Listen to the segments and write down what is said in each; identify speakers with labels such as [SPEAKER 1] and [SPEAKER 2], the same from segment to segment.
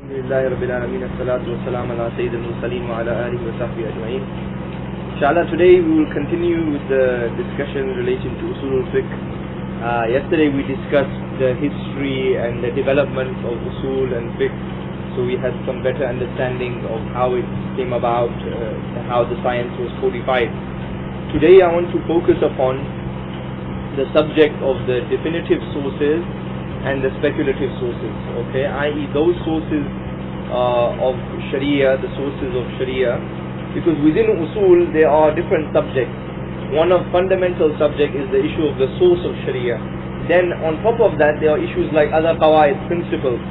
[SPEAKER 1] Alhamdulillahi Rabbil Alameen, as-salatu was-salam ala Sayyidil Mursaleen wa ala alihi wa sahbihi ajma'in. Inshallah, today we will continue with the discussion relating to Usul-ul-Fiqh. Yesterday we discussed the history and the development of Usul and Fiqh, so we had some better understanding of how it came about, how the science was codified. Today I want to focus upon the subject of the definitive sources and the speculative sources, okay, i.e. those sources of Sharia, the sources of Sharia, because within Usul there are different subjects. One of fundamental subject is the issue of the source of Sharia. Then on top of that there are issues like other qawaid, principles,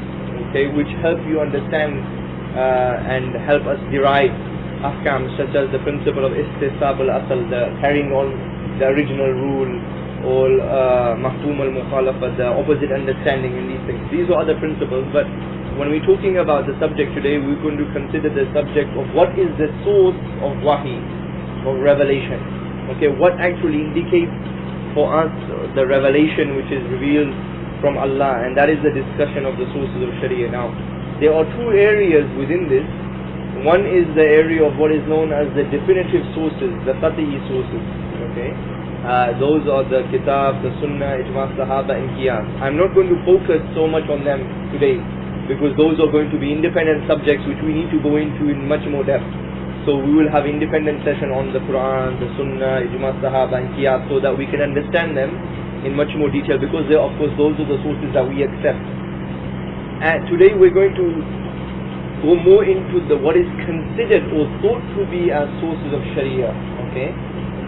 [SPEAKER 1] okay, which help you understand and help us derive ahkam, such as the principle of istisab al-asal, the carrying on the original rule, or mahfum al-mukhalafat, the opposite understanding in these things. These are other principles, but when we're talking about the subject today, we're going to consider the subject of what is the source of wahi, of revelation. Okay, what actually indicates for us the revelation which is revealed from Allah, and that is the discussion of the sources of Sharia. Now, there are two areas within this. One is the area of what is known as the definitive sources, the qat'i sources. Okay, those are the kitab, the sunnah, ijma, sahaba and qiyas. I'm not going to focus so much on them today, because those are going to be independent subjects which we need to go into in much more depth. So we will have independent session on the Quran, the sunnah, ijma, sahaba and qiyas, so that we can understand them in much more detail, because they, of course, those are the sources that we accept. And today we're going to go more into what is considered or thought to be as sources of Sharia. Okay,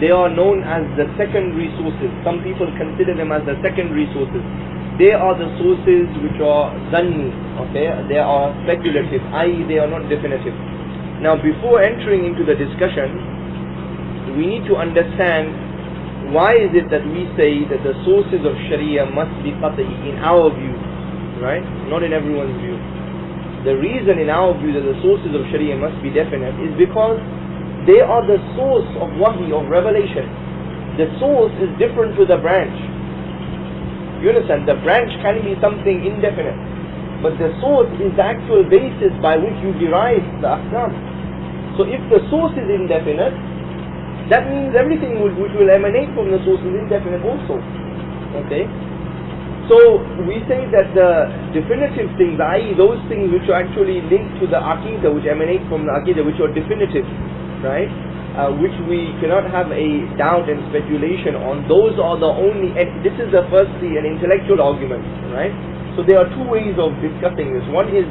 [SPEAKER 1] they are known as the secondary sources. Some people consider them as the secondary sources. They are the sources which are zanni, okay, they are speculative, i.e. they are not definitive. Now, before entering into the discussion, we need to understand why is it that we say that the sources of Sharia must be qat'i in our view, right? Not in everyone's view. The reason in our view that the sources of Sharia must be definite is because they are the source of wahi, of revelation. The source is different to the branch. You understand? The branch can be something indefinite, but the source is the actual basis by which you derive the ahkam. So if the source is indefinite, that means everything which will emanate from the source is indefinite also. Okay? So we say that the definitive things, i.e. those things which are actually linked to the aqidah, which emanate from the aqidah, which are definitive, right, which we cannot have a doubt and speculation on, those are the only, and this is the firstly an intellectual argument, right? So there are two ways of discussing this. One is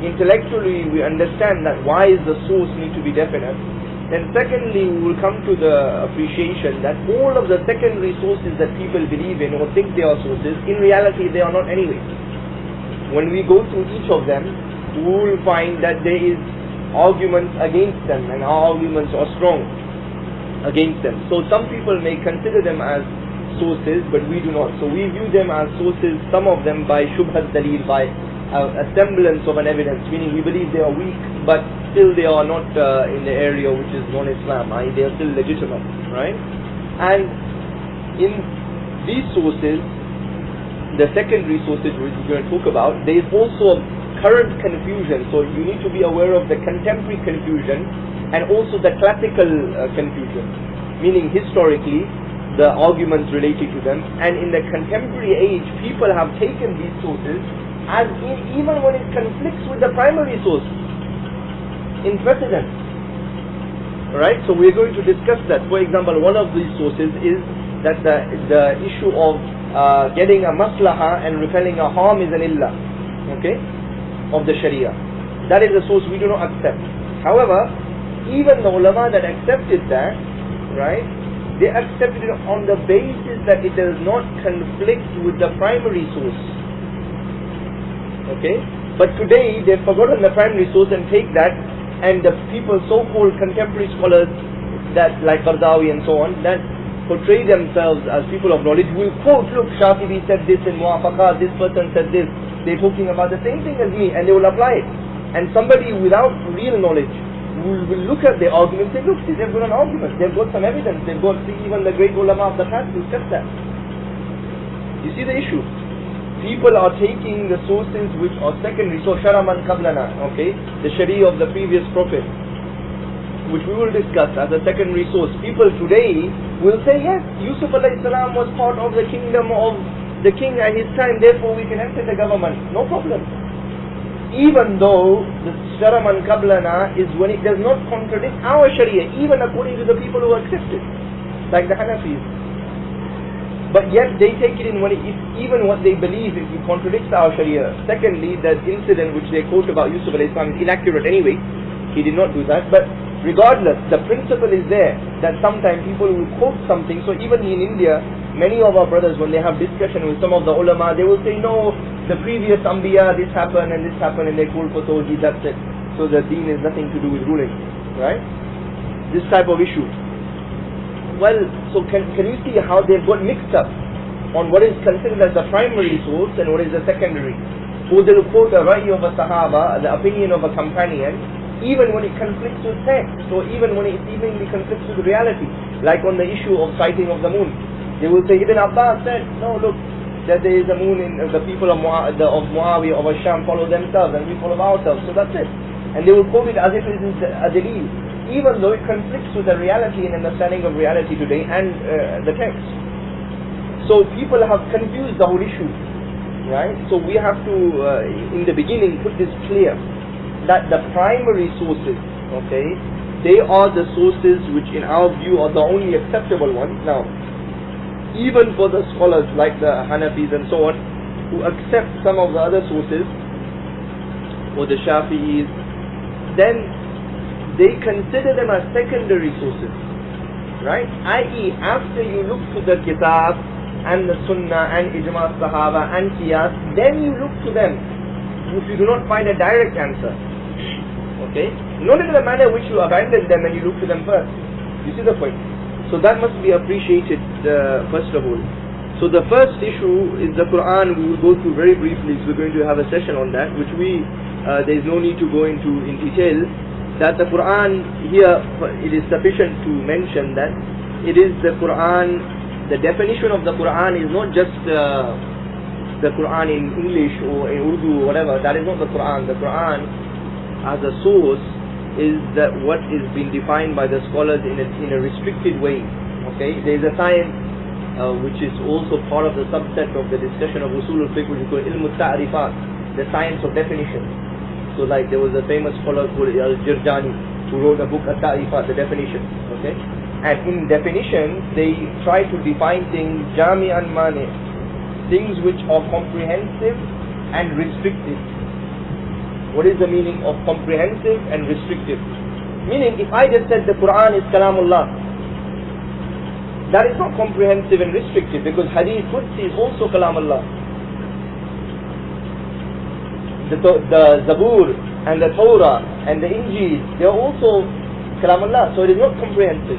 [SPEAKER 1] intellectually we understand that why is the source need to be definite. Then secondly, we will come to the appreciation that all of the secondary sources that people believe in or think they are sources, in reality they are not anyway. When we go through each of them, we will find that there is arguments against them, and our arguments are strong against them. So some people may consider them as sources, but we do not. So we view them as sources, some of them by shubhat dalil, by a semblance of an evidence, meaning we believe they are weak, but still they are not in the area which is non-Islam, i.e. they are still legitimate, right? And in these sources, the secondary sources which we're going to talk about, there is also current confusion. So you need to be aware of the contemporary confusion and also the classical confusion, meaning historically the arguments related to them, and in the contemporary age people have taken these sources as even when it conflicts with the primary source in precedence, right? So we're going to discuss that. For example, one of these sources is that the issue of getting a maslaha and repelling a harm is an illah, okay, of the Sharia. That is a source we do not accept. However, even the ulama that accepted that, right, they accepted it on the basis that it does not conflict with the primary source. Okay, but today they've forgotten the primary source and take that, and the people, so-called contemporary scholars that like Qardawi and so on, that portray themselves as people of knowledge, will quote, look, Shafi'i said this in Muwafaqah, this person said this, they're talking about the same thing as me, and they will apply it. And somebody without real knowledge will look at their argument and say, look, see, they've got an argument, they've got some evidence, they've got, see, even the great ulama of the past discussed that. You see the issue? people are taking the sources which are secondary. So Shar'a man qablana, okay, the Shari of the previous prophet, which we will discuss as a secondary source. People today will say, yes, Yusuf alayhi salam was part of the kingdom of the king at his time, therefore we can enter the government, no problem. Even though the Shar'a man qablana is when it does not contradict our Sharia, even according to the people who accept it, like the Hanafis. But yet they take it in when even what they believe it contradicts our Sharia. Secondly, the incident which they quote about Yusuf alayhi salam is inaccurate anyway. He did not do that. But regardless, the principle is there that sometimes people will quote something. So even in India, many of our brothers, when they have discussion with some of the ulema, they will say, no, the previous Anbiya, this happened, and they quote for Tawheed, that's it. So the deen has nothing to do with ruling. Right? This type of issue. Well, so can you see how they've got mixed up on what is considered as the primary source and what is the secondary? Or they'll quote a ra'i of a Sahaba, the opinion of a companion, even when it conflicts with text, or even when it seemingly conflicts with reality. Like on the issue of sighting of the moon. They will say, Ibn Abbas said, no, look, that there is a moon in the people of Muawiyah, of Asham, follow themselves and we follow ourselves, so that's it. And they will quote it as if it is a dalil, even though it conflicts with the reality and understanding of reality today and the text. So people have confused the whole issue, right? So we have to, in the beginning, put this clear, that the primary sources, okay, they are the sources which in our view are the only acceptable ones. Now, even for the scholars like the Hanafis and so on, who accept some of the other sources, or the Shafi'is, then they consider them as secondary sources, right? I.e., after you look to the Kitab and the Sunnah and Ijma Sahaba and Qiyas, then you look to them if you do not find a direct answer, okay? Not in the manner which you abandon them and you look to them first. You see the point? So that must be appreciated first of all. So the first issue is the Quran. We will go through very briefly, so we're going to have a session on that, which there is no need to go into in detail. That the Quran here, it is sufficient to mention that it is the Quran, the definition of the Quran is not just the Quran in English or in Urdu or whatever. That is not the Quran. The Quran as a source is that what is being defined by the scholars in a restricted way. Okay, there is a science which is also part of the subset of the discussion of Usul-ul-Fiqh, which is called Al-Ta'rifat, the science of definition. So like there was a famous scholar called Al-Jirjani who wrote a book, Al-Ta'rifat, the definition. Okay, and in definition they try to define things jami'an mani, things which are comprehensive and restrictive. What is the meaning of comprehensive and restrictive? Meaning, if I just said the Quran is Kalamullah, that is not comprehensive and restrictive, because Hadith Qudsi is also Kalamullah. The Zabur and the Torah and the Injil, they are also Kalamullah, so it is not comprehensive.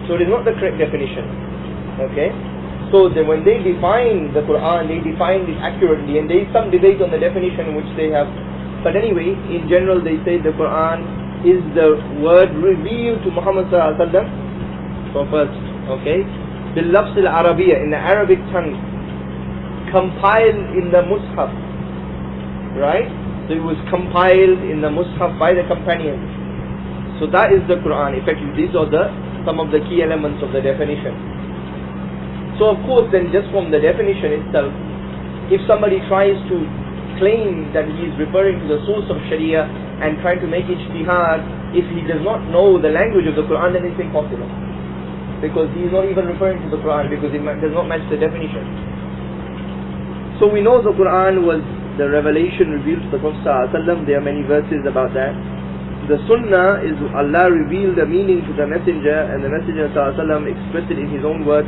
[SPEAKER 1] So it is not the correct definition. Okay? So when they define the Quran, they define it accurately, and there is some debate on the definition which they have. But anyway, in general they say the Quran is the word revealed to Muhammad sallallahu alaihi wasallam. So first, okay, bil lafz al Arabiyya, in the Arabic tongue, compiled in the Mus'haf, right? So it was compiled in the Mus'haf by the companions. So that is the Quran. Effectively, these are some of the key elements of the definition. So of course, then just from the definition itself, if somebody tries to claim that he is referring to the source of Sharia and trying to make ijtihad, if he does not know the language of the Quran, then it's impossible, because he is not even referring to the Quran, because it does not match the definition. So we know the Quran was the revelation revealed to the Prophet ﷺ. There are many verses about that. The Sunnah is Allah revealed the meaning to the Messenger, and the Messenger ﷺ expressed it in his own words,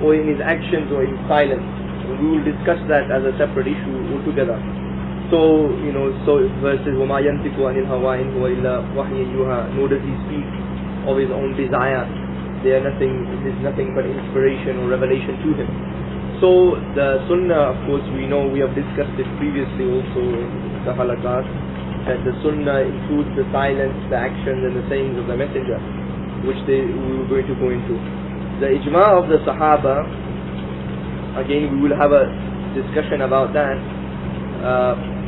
[SPEAKER 1] or in his actions, or in silence. We will discuss that as a separate issue altogether. So, so verses وَمَا يَنْتِقُ عَنِ الْهَوَىٰ إِنْ هُوَ إِلَّا وَحْيٌ يُوحَىٰ, nor does he speak of his own desire. It is nothing but inspiration or revelation to him. So the Sunnah, of course, we know, we have discussed it previously also in the halakat, that the Sunnah includes the silence, the actions and the sayings of the Messenger, which we were going to go into. The Ijma of the Sahaba, again we will have a discussion about that,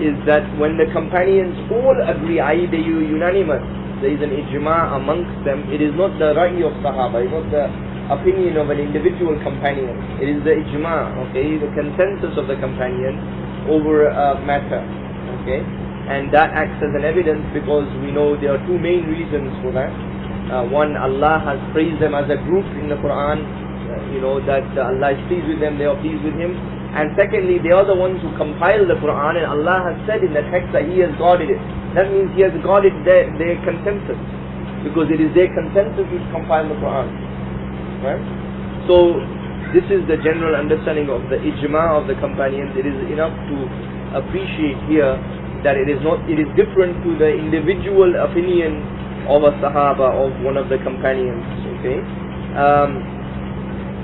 [SPEAKER 1] is that when the companions all agree, i.e. they are unanimous, there is an ijma amongst them, it is not the ra'i of Sahaba, it's not the opinion of an individual companion, it is the ijma, okay, the consensus of the companion over a matter, okay, and that acts as an evidence because we know there are two main reasons for that. One, Allah has praised them as a group in the Quran, that Allah is pleased with them, they are pleased with Him. And secondly, they are the ones who compile the Quran, and Allah has said in the text that He has guarded it. That means He has guarded their consensus, because it is their consensus which compile the Quran. Right? So this is the general understanding of the ijma of the companions. It is enough to appreciate here that it is different to the individual opinion of a Sahaba, of one of the companions. Okay?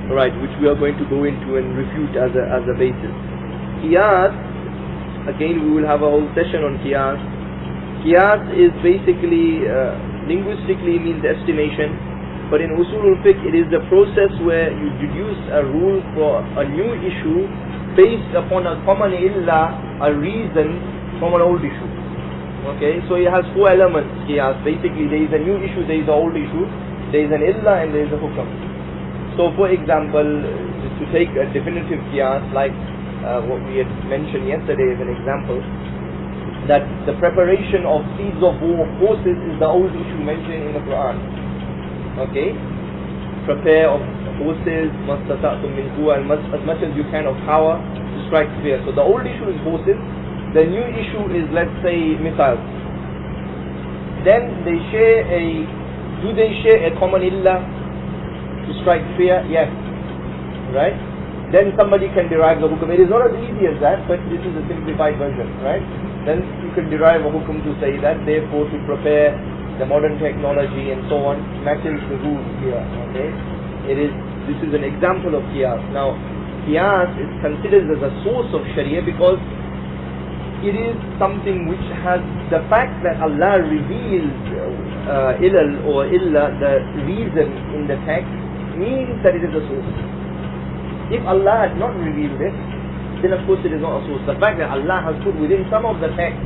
[SPEAKER 1] Right, which we are going to go into and refute as a basis. Qiyas, again we will have a whole session on Qiyas. Qiyas is basically, linguistically means estimation, but in Usul-ul-Fiqh it is the process where you deduce a rule for a new issue based upon a common illah, a reason from an old issue. Okay, so it has four elements, Qiyas. Basically there is a new issue, there is an old issue, there is an illah and there is a hukum. So for example, just to take a definitive qiyas, like what we had mentioned yesterday as an example, that the preparation of seeds of war, horses, is the old issue mentioned in the Quran. Okay? Prepare of horses, mastata'tum min quwwa, as much as you can of power to strike fear. So the old issue is horses, the new issue is, let's say, missiles. Then do they share a common illah to strike fear? Yes. Right? Then somebody can derive the hukum. It is not as easy as that, but this is a simplified version, right? Then you can derive a hukum to say that, therefore to prepare the modern technology and so on matches the rules here. Okay? This is an example of qiyas. Now, qiyas is considered as a source of Sharia because it is something which has the fact that Allah reveals ilal or illa, the reason in the text, means that it is a source. If Allah had not revealed it, then of course it is not a source. The fact that Allah has put within some of the text,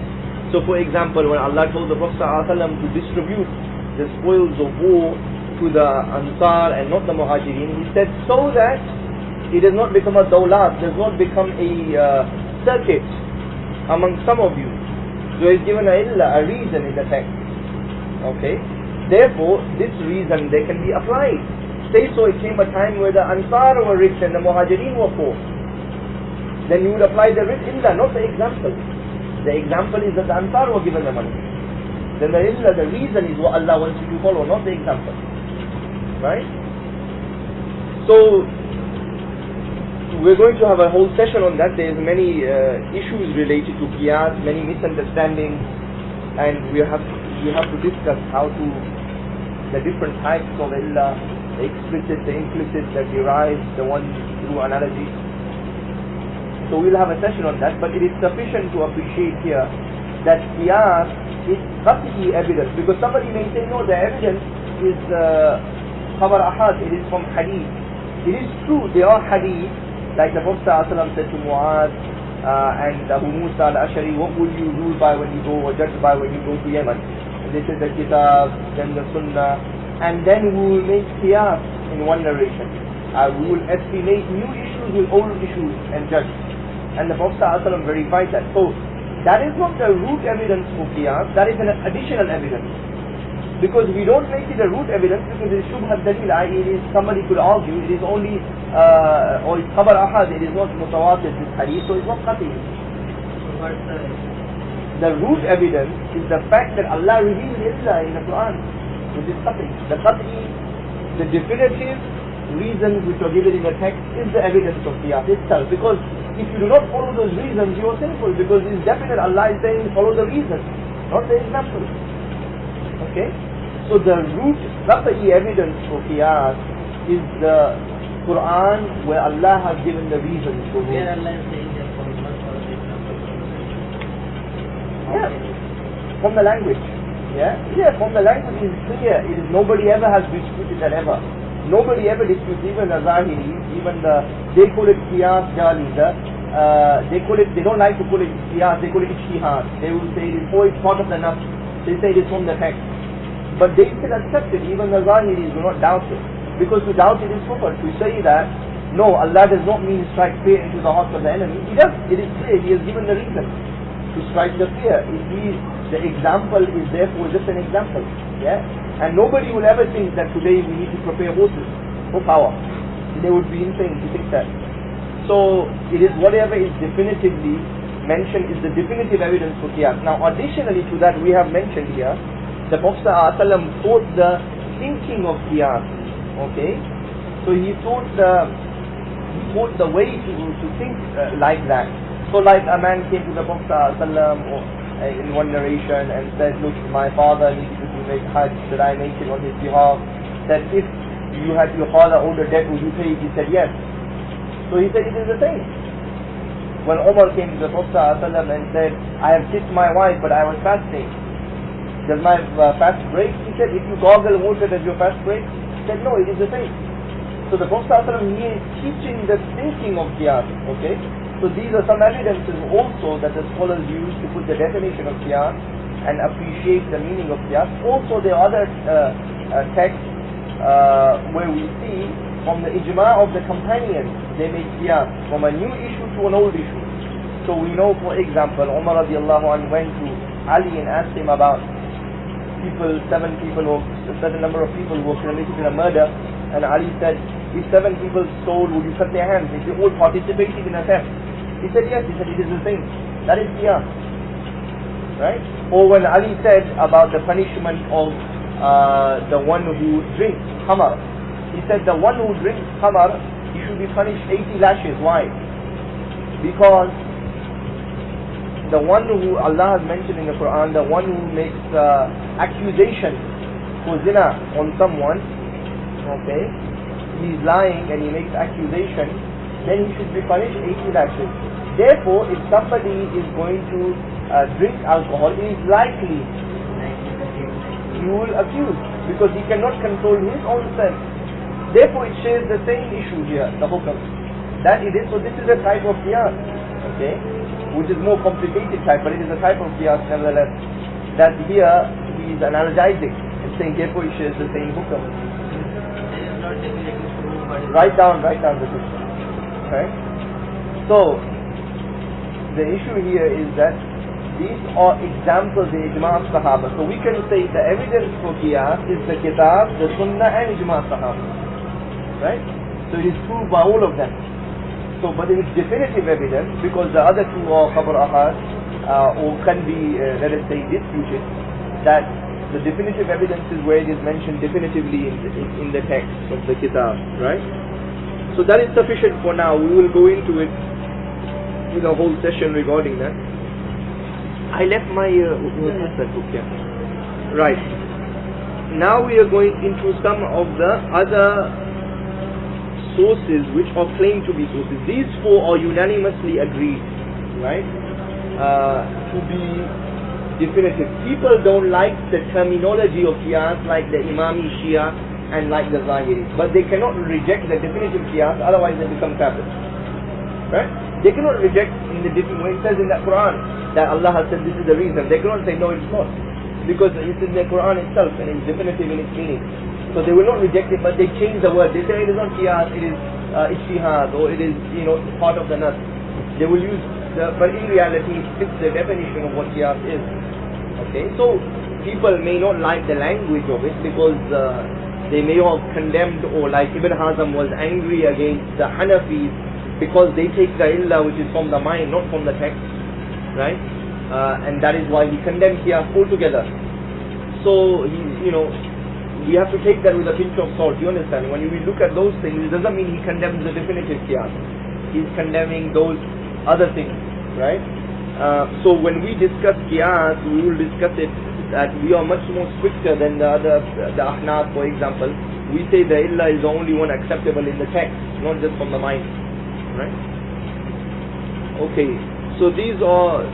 [SPEAKER 1] so for example when Allah told the Prophet ﷺ to distribute the spoils of war to the Ansar and not the Muhajirin, he said so that it does not become a dawlat, does not become a circuit among some of you. So he's given a reason in the text. Okay? Therefore, this reason they can be applied. Say so it came a time where the Ansar were rich and the Muhajirin were poor. Then you would apply the rich illah, not the example. The example is that the Ansar were given the money. Then the illah, the reason is what Allah wants you to follow, not the example. Right? So, we're going to have a whole session on that. There's many issues related to qiyas, many misunderstandings, and we have to discuss how to, the different types of illah, the explicit, the implicit, the derived, the one through analogy. So we'll have a session on that, but it is sufficient to appreciate here that qiyas is qat'i evidence, because somebody may say, no, the evidence is khabar ahad, it is from hadith. It is true, they are hadith, like the Prophet ﷺ said to Mu'adh and Abu Musa al-Ashari, what will you rule by when you go, or judge by when you go to Yemen? And they said the kitab, then the sunnah, and then we will make qiyas in one narration. We will estimate new issues with old issues and judge. And the Prophet ﷺ verified that. So that is not the root evidence for qiyas, that is an additional evidence. Because we don't make it a root evidence because it is shubhat dalil, i.e. somebody could argue it is only or it's khabar ahad, it is not mutawatir, this hadith, so it's not qat'i. The root evidence is the fact that Allah revealed illah in the Quran, which is qat'i. The qat'i, the definitive reasons which are given in the text is the evidence of qiyas itself. Because if you do not follow those reasons, you are sinful, because it is definite Allah is saying follow the reason, not the example. Okay? So the root qat'i evidence for qiyas is the Quran, where Allah has given the reasons for it.
[SPEAKER 2] Where Allah is saying that from not follow the example.
[SPEAKER 1] Yeah, from the language. Yeah, from the language is clear. It is, nobody ever has disputed that ever. Nobody ever disputes, even the Zahiris, even they call it qiyas jali, the they don't like to call it qiyas, they call it ijtihad. They will say, oh, it's part of the nafs. They say it is from the text. But they still accept it, even the Zahiris do not doubt it. Because to doubt it is kufr. To say that, no, Allah does not mean strike fear into the hearts of the enemy. He does, it is clear, He has given the reason to strike the fear. The example is therefore just an example. Yeah? And nobody will ever think that today we need to prepare horses for power. They would be insane to think that. So, it is whatever is definitively mentioned is the definitive evidence for qiyas. Now, additionally to that, we have mentioned here, the Prophet ﷺ taught the thinking of qiyas. Okay? So, he taught the way to think like that. So, like a man came to the Prophet ﷺ in one narration and said, look, my father needed to make hajj, should I make it on his behalf? That if you had your father owed a debt, would you pay it? He said yes. So he said it is the same. When Umar came to the Prophet ﷺ and said, I have kissed my wife but I was fasting, does my fast break? He said, if you gargle water, does your fast break? He said, no, it is the same. So the Prophet ﷺ, he is teaching the thinking of qiyas. Okay? So these are some evidences also that the scholars use to put the definition of qiyas and appreciate the meaning of qiyas. Also there are other texts where we see from the ijma' of the companions, they make qiyas from a new issue to an old issue. So we know, for example, Umar radiallahu anhu went to Ali and asked him about seven people or a certain number of people who were committed in a murder, and Ali said, if 7 people stole, would you cut their hands? If they all participated in a theft? He said yes. He said it is the same. That is qiyas. Right? Or when Ali said about the punishment of the one who drinks khamar, he said the one who drinks khamar, he should be punished 80 lashes. Why? Because the one who Allah has mentioned in the Quran, the one who makes accusation for zina on someone, okay, he is lying and he makes accusation, then he should be punished 80 lashes. Therefore, if somebody is going to drink alcohol, it is likely he will accuse, because he cannot control his own sense. Therefore, it shares the same issue here, the hukum. That it is, so this is a type of qiyas, okay, which is more complicated type, but it is a type of qiyas nevertheless. That here, he is analogizing and saying, therefore it shares the same hukum. Write down the question. Okay? So, the issue here is that these are examples in ijma' sahaba. So we can say the evidence for qiyas is the kitab, the sunnah and ijma' sahaba. Right? So it is proved by all of them. So, but it is definitive evidence, because the other two are khabar ahad, or can be, let us say, disputed, that the definitive evidence is where it is mentioned definitively in the text of the kitab, right? So that is sufficient for now. We will go into it with a whole session regarding that. I left my book here. Right. Now we are going into some of the other sources which are claimed to be sources. These 4 are unanimously agreed, right, to be definitive. People don't like the terminology of qiyas like the Imami Shia and like the Zahiri, but they cannot reject the definitive qiyas, otherwise they become kafir. Right? They cannot reject in the when it says in that Quran that Allah has said this is the reason. They cannot say no, it's not, because it's in the Quran itself and it's definitive in its meaning. So they will not reject it, but they change the word. They say it is not qiyas, it is ijtihad, or it is, part of the nas. They will use but in reality it fits the definition of what qiyas is. Okay, so people may not like the language of it, because they may have condemned, or like Ibn Hazm was angry against the Hanafis, because they take the illah which is from the mind, not from the text, right? And that is why he condemned qiyas altogether. So we have to take that with a pinch of salt. You understand? When we look at those things, it doesn't mean he condemns the definitive qiyas. He's condemning those other things, right? So when we discuss qiyas, we will discuss it that we are much more stricter than the Ahnaf, for example. We say the illah is the only one acceptable in the text, not just from the mind, right? Okay, so these are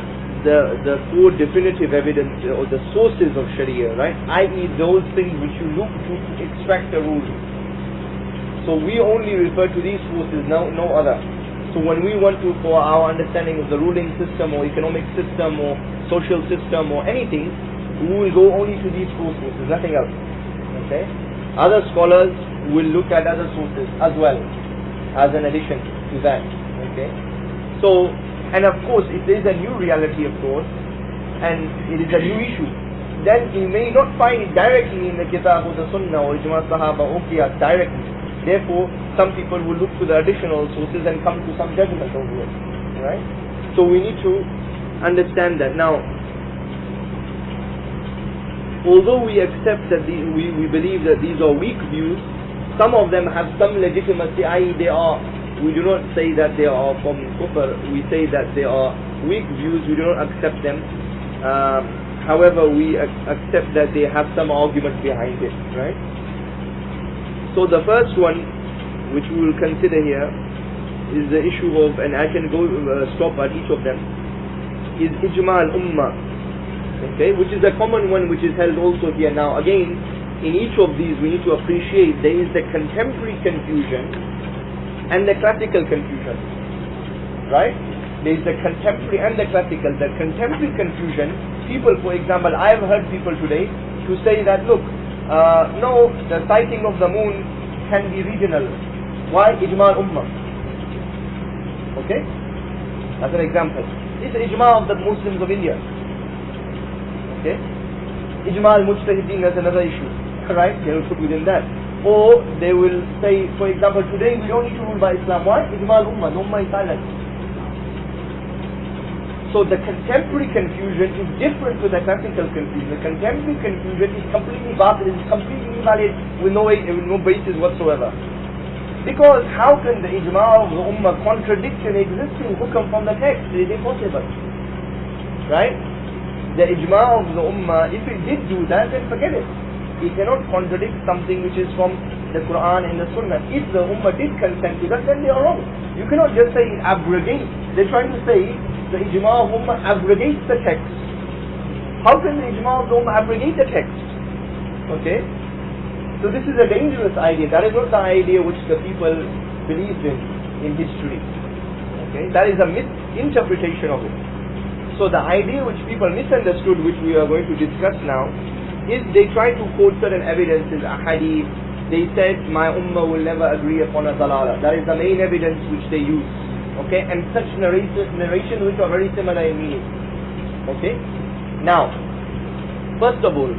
[SPEAKER 1] the 4 definitive evidence or the sources of Sharia, right? I.e. those things which you look to extract a rule. So we only refer to these sources, no other. So when we want to, for our understanding of the ruling system or economic system or social system or anything, we will go only to these sources, nothing else. Okay? Other scholars will look at other sources as well, as an addition to that. Okay? So, and of course, if there is a new reality, of course, and it is a new issue, then you may not find it directly in the Kitab or the Sunnah or Ijma Sahaba or Qiyas directly. Therefore, some people will look to the additional sources and come to some judgment over it. Right? So we need to understand that. Now, although we accept that we believe that these are weak views, some of them have some legitimacy, i.e. we do not say that they are from kufr, we say that they are weak views, we do not accept them. However, we accept that they have some argument behind it, right? So the first one, which we will consider here, is the issue of, and I can go stop at each of them, is ijma al-ummah, okay, which is a common one which is held also here. Now again, in each of these we need to appreciate there is the contemporary confusion and the classical confusion, right? There is the contemporary and the classical. The contemporary confusion, people, for example, I have heard people today to say that, look, no, the sighting of the moon can be regional. Why? Ijma al-ummah. Okay? As an example. It's ijma of the Muslims of India. Okay? Ijma al-mujtahideen is another issue. Right? They will put within that. Or they will say, for example, today we don't need to rule by Islam. Why? Ijma al-ummah. The ummah is silent. So the contemporary confusion is different to the classical confusion. The contemporary confusion is completely batil, is completely invalid with no basis whatsoever. Because how can the ijma of the ummah contradict an existing hukum from the text? It is impossible. Right? The ijma of the ummah, if it did do that, then forget it. It cannot contradict something which is from the Quran and the Sunnah. If the ummah did consent to that, then they are wrong. You cannot just say it abrogates. They're trying to say the ijma of ummah abrogates the text. How can the ijma of the ummah abrogate the text? Okay? So this is a dangerous idea. That is not the idea which the people believed in history. Okay? That is a misinterpretation of it. So the idea which people misunderstood, which we are going to discuss now, is they try to quote certain evidences, a hadith. They said, my ummah will never agree upon a dalala. That is the main evidence which they use. Okay? And such narrations which are very similar in meaning. Okay? Now, first of all,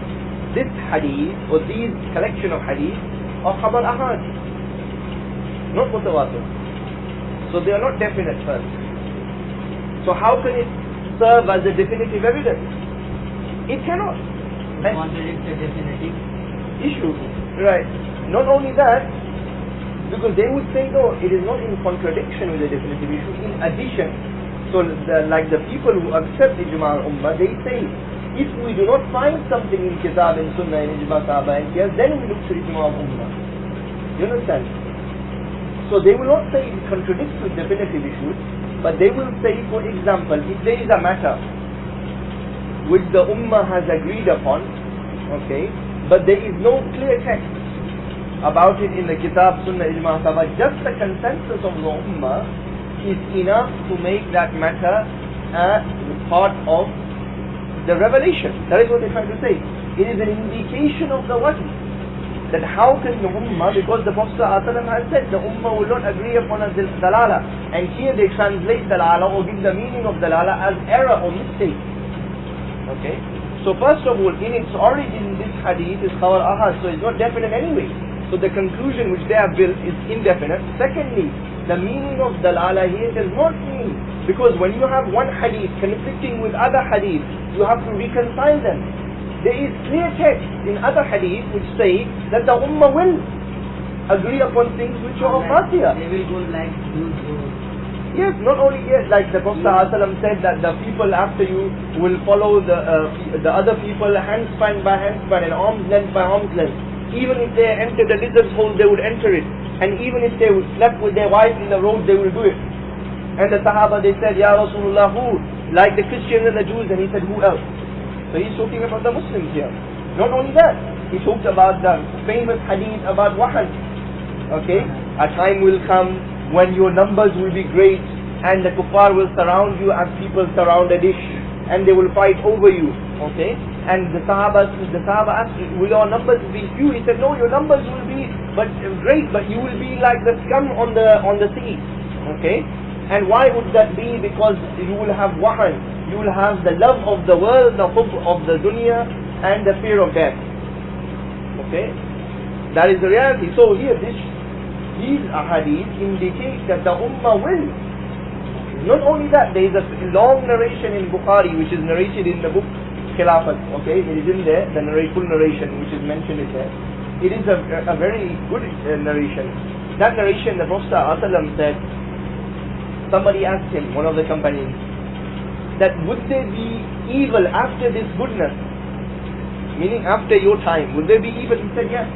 [SPEAKER 1] this hadith or these collection of hadith are khabar ahad, not mutawatir. So they are not definite first. So how can it serve as a definitive evidence? It cannot.
[SPEAKER 2] Contradict the definitive
[SPEAKER 1] issue. Right. Not only that, because they would say no, it is not in contradiction with the definitive issue. In addition, so like the people who accept ijma al-ummah, they say, if we do not find something in Kitab and Sunnah and Ijma Sahaba and Qiyas, then we look to Ijma al-Ummah. You understand? So they will not say it contradicts with definitive issues, but they will say, for example, if there is a matter which the Ummah has agreed upon, okay, but there is no clear text about it in the Kitab, Sunnah, Ijma Sahaba, just the consensus of the Ummah is enough to make that matter a part of the revelation. That is what they're trying to say. It is an indication of the wahy. That how can the ummah, because the Prophet ﷺ has said the ummah will not agree upon a dalala. And here they translate dalala or give the meaning of dalala as error or mistake. Okay? So first of all, in its origin, this hadith is khabar ahad, so it's not definite anyway. So the conclusion which they have built is indefinite. Secondly, the meaning of dalala here does not mean, because when you have one hadith conflicting with other hadith, you have to reconcile them. There is clear text in other hadith which say that the ummah will agree upon things which are of ma'asiyah.
[SPEAKER 2] They will go like those.
[SPEAKER 1] Yes, not only yes, like the Prophet ﷺ said that the people after you will follow the other people handspan by handspan and arm's length by arm's length. Even if they enter the lizard's hole, they would enter it. And even if they slept with their wife in the road, they will do it. And the Sahaba, they said, Ya Rasulullah, who? Like the Christians and the Jews. And he said, who else? So he's talking about the Muslims here. Not only that, he talked about the famous hadith about wahan. Okay? A time will come when your numbers will be great and the kuffar will surround you as people surround a dish and they will fight over you. Okay? And the Sahaba asked, will your numbers be few? He said, no, your numbers will be great, but you will be like the scum on the sea. Okay? And why would that be? Because you will have wahan, you will have the love of the world, the hope of the dunya, and the fear of death. Okay? That is the reality. So here, these ahadith indicate that the ummah will. Not only that, there is a long narration in Bukhari, which is narrated in the book Khilafat. Okay? It is in there, the full narration, which is mentioned in there. It is a very good narration. That narration, the Prophet ﷺ said, somebody asked him, one of the companions, that would there be evil after this goodness? Meaning after your time, would there be evil? He said, yes.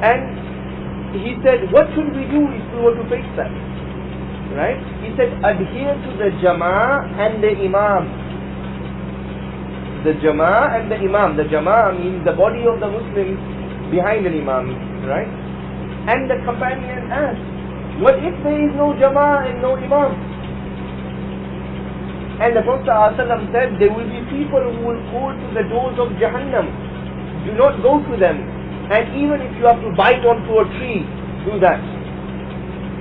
[SPEAKER 1] And he said, what should we do if we were to face that? Right? He said, adhere to the Jama'ah and the Imam. The Jama'ah and the Imam. The Jama'ah means the body of the Muslims behind an Imam. Right? And the companion asked, what if there is no Jama'ah and no Imam? And the Prophet ﷺ said, there will be people who will go to the doors of Jahannam. Do not go to them. And even if you have to bite onto a tree, do that.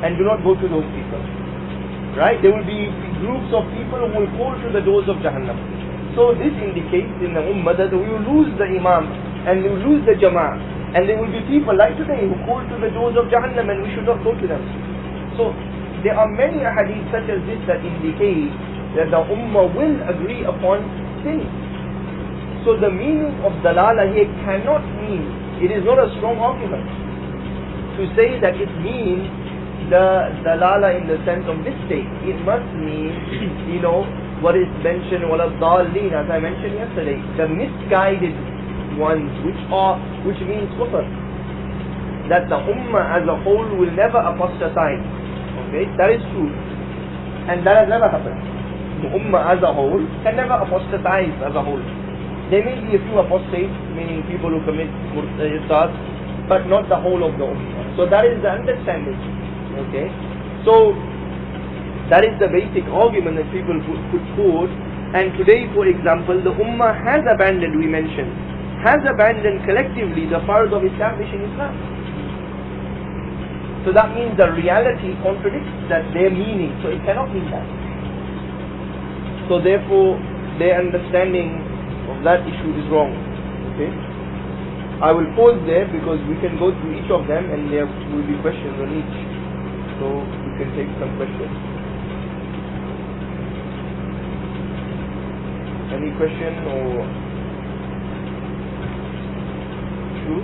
[SPEAKER 1] And do not go to those people. Right? There will be groups of people who will go to the doors of Jahannam. So this indicates in the Ummah that we will lose the Imam and we will lose the Jama'ah. And there will be people like today who go to the doors of Jahannam and we should not go to them. So there are many ahadith such as this that indicate that the Ummah will agree upon sin. So the meaning of dalala here cannot mean, it is not a strong argument to say that it means the dalala in the sense of mistake. It must mean, what is mentioned, وَلَضَّالِّينَ, as I mentioned yesterday, the misguided ones, which means kufr. That the ummah as a whole will never apostatize. Okay, that is true. And that has never happened. The ummah as a whole can never apostatize as a whole. There may be a few apostates, meaning people who commit murtad, but not the whole of the ummah. So that is the understanding. Okay, so that is the basic argument that people put forward. And today, for example, the ummah has abandoned, we mentioned, has abandoned collectively the fard of establishing Islam. So that means the reality contradicts that their meaning, so it cannot mean that. So therefore, their understanding of that issue is wrong. Okay, I will pause there because we can go through each of them and there will be questions on each. So we can take some questions. Any question or issue?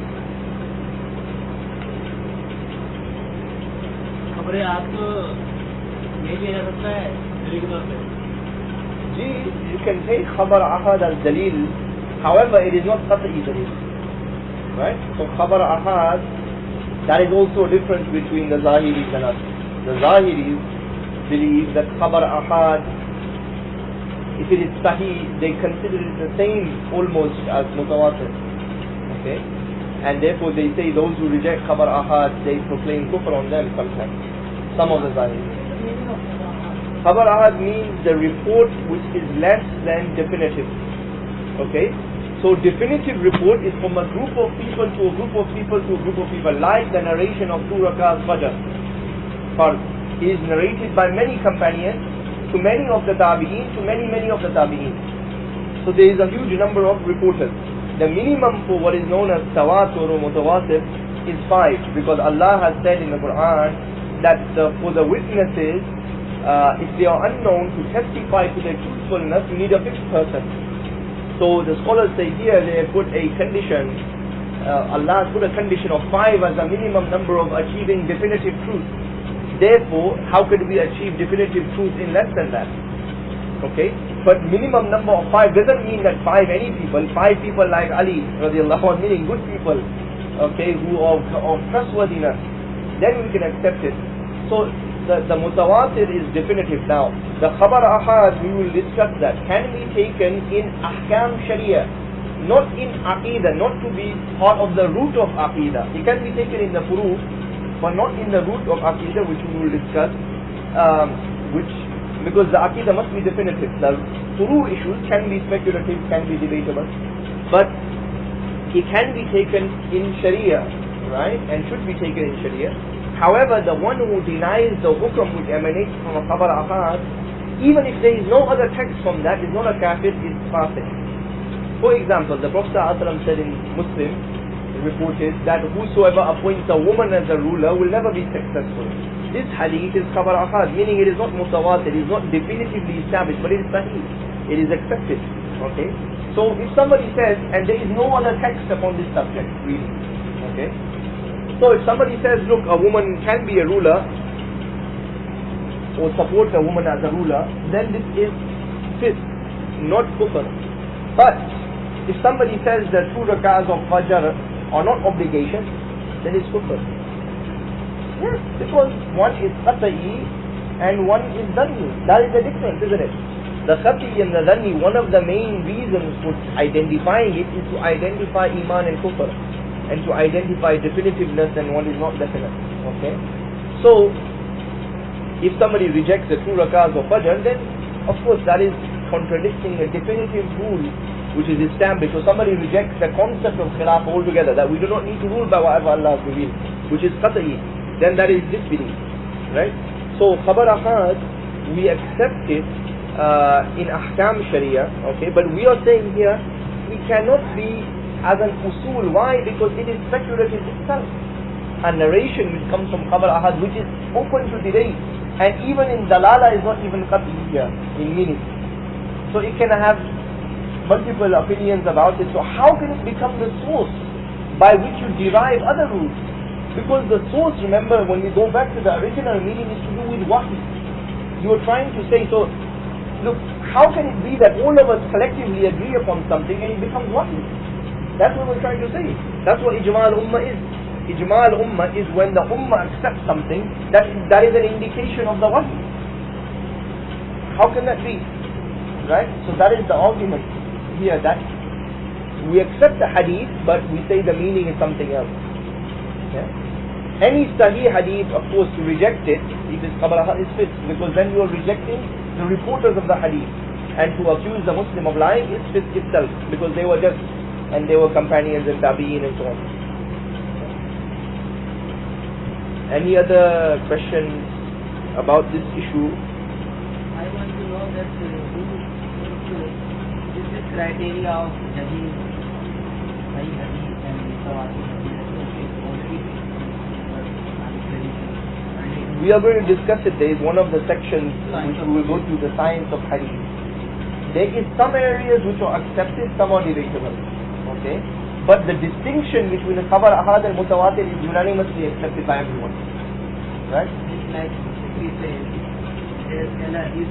[SPEAKER 2] खबरें आप ये भी रह सकता है दलील के तौर पे.
[SPEAKER 1] You can take khabar ahad as dalil, however it is not qat'i dalil. Right? So khabar ahad, that is also a difference between the Zahiris and us. The Zahiris believe that khabar ahad, if it is sahih, they consider it the same almost as mutawatir. Okay? And therefore they say those who reject khabar ahad, they proclaim kufr on them sometimes. Some of the Zahiris. Khabar ahad means the report which is less than definitive. Okay? So definitive report is from a group of people to a group of people to a group of people, like the narration of 2 rakahs Fajr. It is narrated by many companions to many of the tabi'een, to many of the tabi'een. So there is a huge number of reporters. The minimum for what is known as tawatur or mutawatir is 5, because Allah has said in the Quran that for the witnesses, if they are unknown to testify to their truthfulness, you need a 5th person. So the scholars say here they have put a condition, Allah has put a condition of 5 as a minimum number of achieving definitive truth. Therefore, how could we achieve definitive truth in less than that? Okay, but minimum number of 5 doesn't mean that 5 any people, 5 people like Ali radiallahu anhu, meaning good people, okay, who are of trustworthiness, then we can accept it. So the mutawatir is definitive. Now the khabar ahad, we will discuss that, can be taken in ahkam sharia, not in aqidah, not to be part of the root of aqidah. It can be taken in the furu. but not in the root of Aqidah, which we will discuss, because the Aqidah must be definitive. The furu issues can be speculative, can be debatable, but it can be taken in Sharia, right, and should be taken in Sharia. However, the one who denies the hukum which emanates from a khabar ahad, even if there is no other text from that, is not a kafir, is fasik. For example, the Prophet ﷺ said in Muslim, reported that whosoever appoints a woman as a ruler will never be successful. This hadith is khabar ahad, meaning it is not mutawatir, it is not definitively established, but it is sahih, it is accepted. Okay? So if somebody says, and there is no other text upon this subject, really, okay? So if somebody says, look, a woman can be a ruler, or support a woman as a ruler, then this is fisk, not kufr. But if somebody says that 2 rakahs of fajr are not obligations, then it's kufr. Yes, because one is qat'i and one is dhanni. That is the difference, isn't it? The qat'i and the dhanni, one of the main reasons for identifying it is to identify iman and kufr, and to identify definitiveness and what is not definite. Okay? So if somebody rejects the 2 rakahs of fajr, then of course that is contradicting a definitive rule which is established. So somebody rejects the concept of khilaf altogether, that we do not need to rule by whatever Allah has revealed, which is qat'i, then that is disbelief, right? So khabar ahad, we accept it in ahkam sharia, okay, but we are saying here it cannot be as an usul. Why? Because it is speculative itself. A narration which comes from khabar ahad, which is open to debate, and even in dalala is not even qat'i here in meaning. So it can have multiple opinions about it. So how can it become the source by which you derive other rules? Because the source, remember, when we go back to the original meaning, is to do with wahi. You are trying to say, so look, how can it be that all of us collectively agree upon something and it becomes wahi? That's what we're trying to say. That's what ijma al-ummah is. Ijma al-ummah is when the ummah accepts something that is an indication of the wahi. How can that be? Right? So that is the argument here, that we accept the hadith, but we say the meaning is something else. Yeah? Any sahih hadith, of course, to reject it, if it's khabar ahad, is fisk, because then you are rejecting the reporters of the hadith, and to accuse the Muslim of lying is fisk itself, because they were just, and they were companions and tabi'in and so on. Any other questions about this issue?
[SPEAKER 2] I want to know that this is criteria of judging Sahih Hadith and Mutawatir Hadith.
[SPEAKER 1] We are going to discuss it. There is one of the sections which we will go through, the science of hadith. There is some areas which are accepted, some are debatable. Okay? But the distinction between the khabar ahad and mutawatir is unanimously accepted by everyone. Right?
[SPEAKER 2] It's like we say, there's an hadith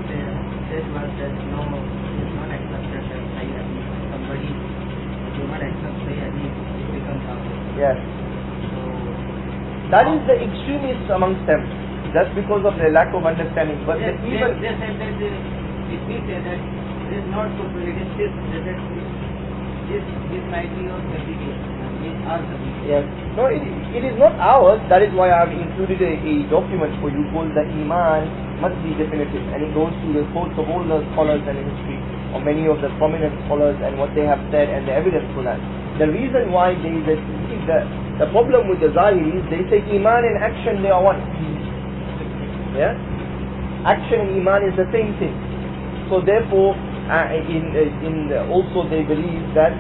[SPEAKER 2] says was that no, it's not accepted as Sahih Hadith. Somebody do not accept Sahih Hadith, it becomes kafir.
[SPEAKER 1] Yes.
[SPEAKER 2] So
[SPEAKER 1] that is the extremists amongst them. That's because of their lack of understanding. But
[SPEAKER 2] they
[SPEAKER 1] even
[SPEAKER 2] said that if we say that it is not so it is this might be your certificate, our certificate.
[SPEAKER 1] yes. No, it is not ours. That is why I have included a document for you called the Iman must be definitive, and it goes through the quotes of all the scholars and history, or many of the prominent scholars, and what they have said and the evidence for that. The reason why there is the problem with the Zahiris, they say Iman and action, they are one. Yeah? Action and iman is the same thing. So therefore, also they believe that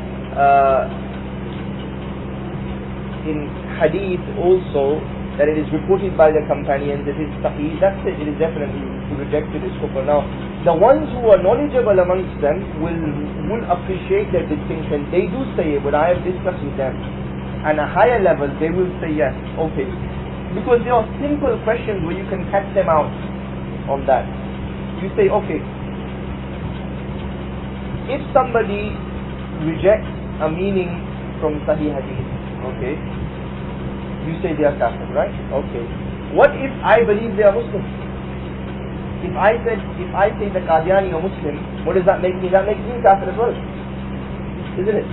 [SPEAKER 1] in hadith also, that it is reported by the companions, it is sahih, that's it, it is definitely to reject it is kufr. Now, the ones who are knowledgeable amongst them will appreciate that distinction. They do say it, but I have discussed with them. And a higher level, they will say yes, okay. Because there are simple questions where you can catch them out on that. You say, okay, if somebody rejects a meaning from Sahih Hadith, okay, you say they are kafir, right? Okay. What if I believe they are Muslim? If I say the Qadiani are Muslim, what does that make me? That makes me kafir as well, isn't it?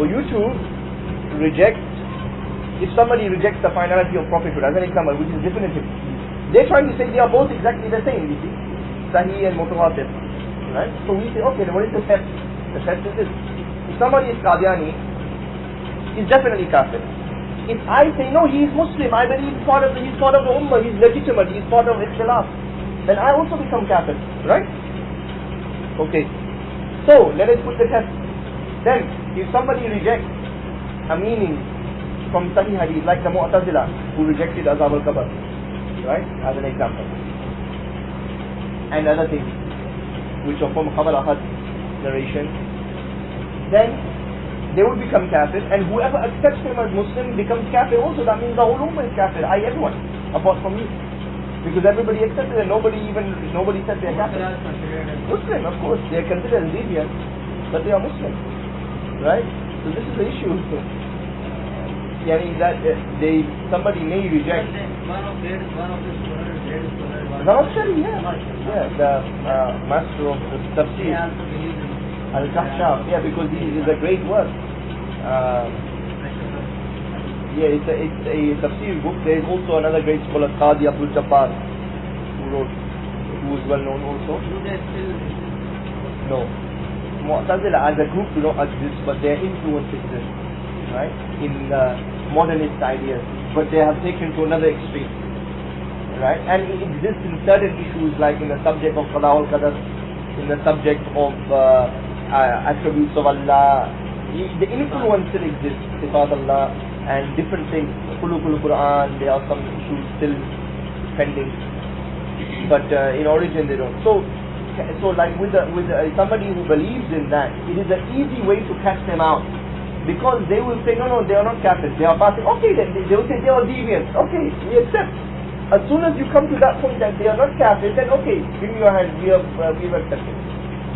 [SPEAKER 1] For you to reject if somebody rejects the finality of prophethood, as an example, which is definitive, they're trying to say they are both exactly the same, you see, Sahih and Mutawatir, right? So we say, okay, what is the test? The test is this. If somebody is Qadiani, he's definitely kafir. If I say, no, he is Muslim, I believe he's part of the Ummah, he's legitimate, he's part of Ikhtilaf, then I also become kafir, right? Okay. So, let us put the test. Then, if somebody rejects a meaning from Sahih Hadith, like the Mu'tazila, who rejected Azab al-Qabr, right, as an example, and other things, which are from Khabar Ahad narration, then they would become kafir, and whoever accepts him as Muslim becomes kafir also. That means the whole ummah is kafir, everyone, apart from you. Because everybody accepted it, nobody said they are kafir. Muslim, of course, they are considered as deviants, but they are Muslim, right? So this is the issue. That somebody may reject. Shar'i, yeah, the master of the tafsir, Al-Kahshaf, because he is a great work. It's a tafsir book. There is also another great scholar, Qadi Abdul Jabbar, who is well known also. No, Mu'tazila as a group do not exist, but their influence exists, right? In modernist ideas, but they have taken to another extreme, right? And it exists in certain issues, like in the subject of Qada wal Qadar, in the subject of attributes of Allah. The influence still exists, Sifat Allah, and different things. Khuluqul Quran, there are some issues still pending, but in origin they don't. So like with somebody who believes in that, it is an easy way to catch them out, because they will say, no, they are not kafirs, they are fasting. Okay, then they will say they are deviants. Okay, we accept. As soon as you come to that point that they are not kafirs, then okay, bring your hand, we have accepted.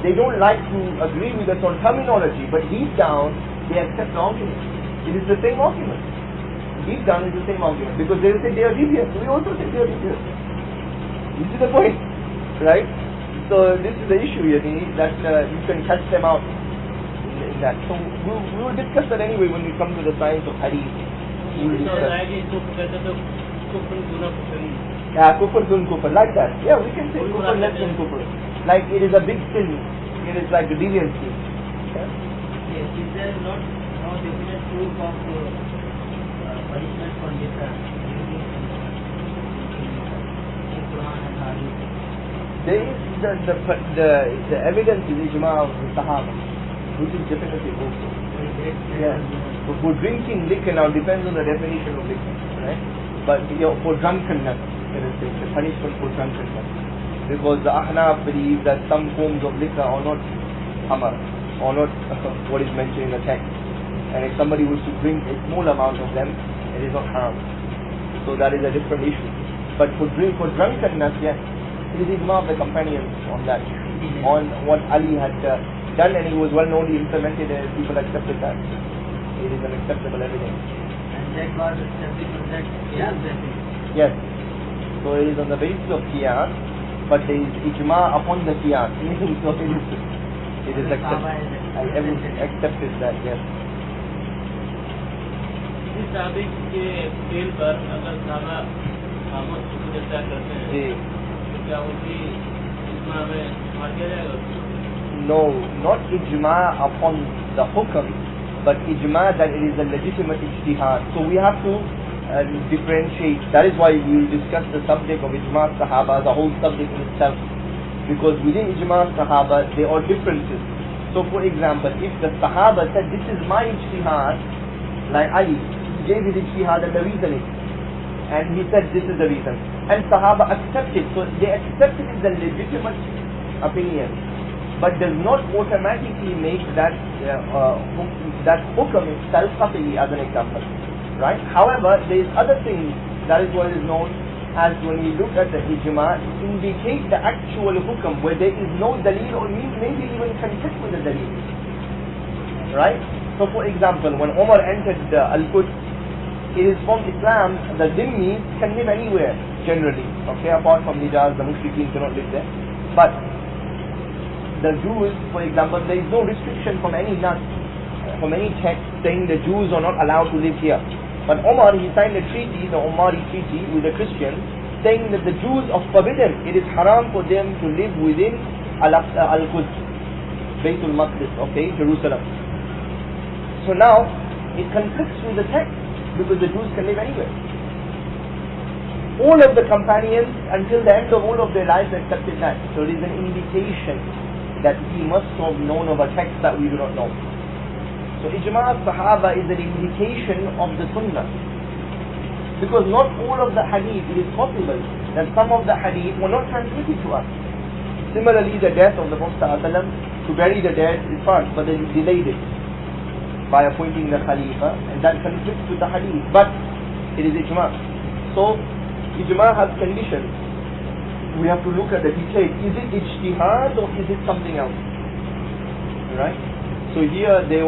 [SPEAKER 1] They don't like to agree with us on terminology, but deep down they accept the argument. It is the same argument. Deep down it is the same argument, because they will say they are deviants. We also say they are deviants. This is the point, right? So this is the issue, that you can catch them out in that. So we will discuss that anyway when we come to the science of hadith. We will discuss. Yeah, kufr dun kufr, like that. Yeah, we can say kufr less than kufr. Like it is a big sin. It is like a deviancy. Yeah?
[SPEAKER 2] Yes, is there no definite proof of punishment for this in Quran and Hadith?
[SPEAKER 1] There is the evidence is ijma of the Sahaba, which is definitely also. Yeah. But for drinking liquor now depends on the definition of liquor, right? But for drunkenness, the punishment for drunkenness, because the Ahnaf believe that some forms of liquor are not hamar, or not what is mentioned in the text, and if somebody was to drink a small amount of them, it is not haram. So that is a different issue. But for drunkenness, yes, it is ijma of the companions on that, on what Ali had done, and he was well known, he implemented it, people accepted that. It is an acceptable evidence.
[SPEAKER 2] And that was established on that qiyas basis.
[SPEAKER 1] Yes. So it is on the basis of qiyas, but there is ijma upon the qiyas. So it is accepted that, yes.
[SPEAKER 3] इस साबिक के तेल पर अगर साहबा खामोश चर्चा करते हैं
[SPEAKER 1] जी,
[SPEAKER 3] तो क्या उनकी इज्मा में मार दिया जाएगा?
[SPEAKER 1] No, not ijma upon the hukum, but ijma that it is a legitimate ijtihad. So we have to differentiate. That is why we will discuss the subject of ijma sahaba, the whole subject in itself, because within ijma sahaba there are differences. So for example, if the sahaba said this is my ijtihad, like Ali gave his ijtihad and the reasoning, and he said this is the reason, and sahaba accepted, so they accepted it as a legitimate opinion, but does not automatically make that hukum itself qat'i, as an example, right? However, there is other things, that is what is known as, when we look at the ijma, indicate the actual hukum where there is no dalil, or maybe even conflict with the dalil, right? So for example, when Umar entered Al-Quds, it is from Islam, the Dhimmis can live anywhere generally, okay, apart from Hijaz, the Mushrikeen cannot live there, but the Jews, for example, there is no restriction from any nas, from any text saying the Jews are not allowed to live here. But Omar, he signed a treaty, the Omari treaty, with the Christians, saying that the Jews are forbidden. It is haram for them to live within Al-Quds, Baytul Maqdis, okay, Jerusalem. So now, it conflicts with the text, because the Jews can live anywhere. All of the companions, until the end of all of their lives, accepted that. So it is an indication that he must have known of a text that we do not know. So Ijma' al-Sahaba is an indication of the Sunnah. Because not all of the hadith, it is possible that some of the hadith were not transmitted to us. Similarly, the death of the Prophet ﷺ, to bury the dead is fine, but they delayed it by appointing the Khalifa, and that conflicts with the hadith. But it is Ijma'. So Ijma' has conditions. We have to look at the detail. Is it ijtihad or is it something else? Right? So here he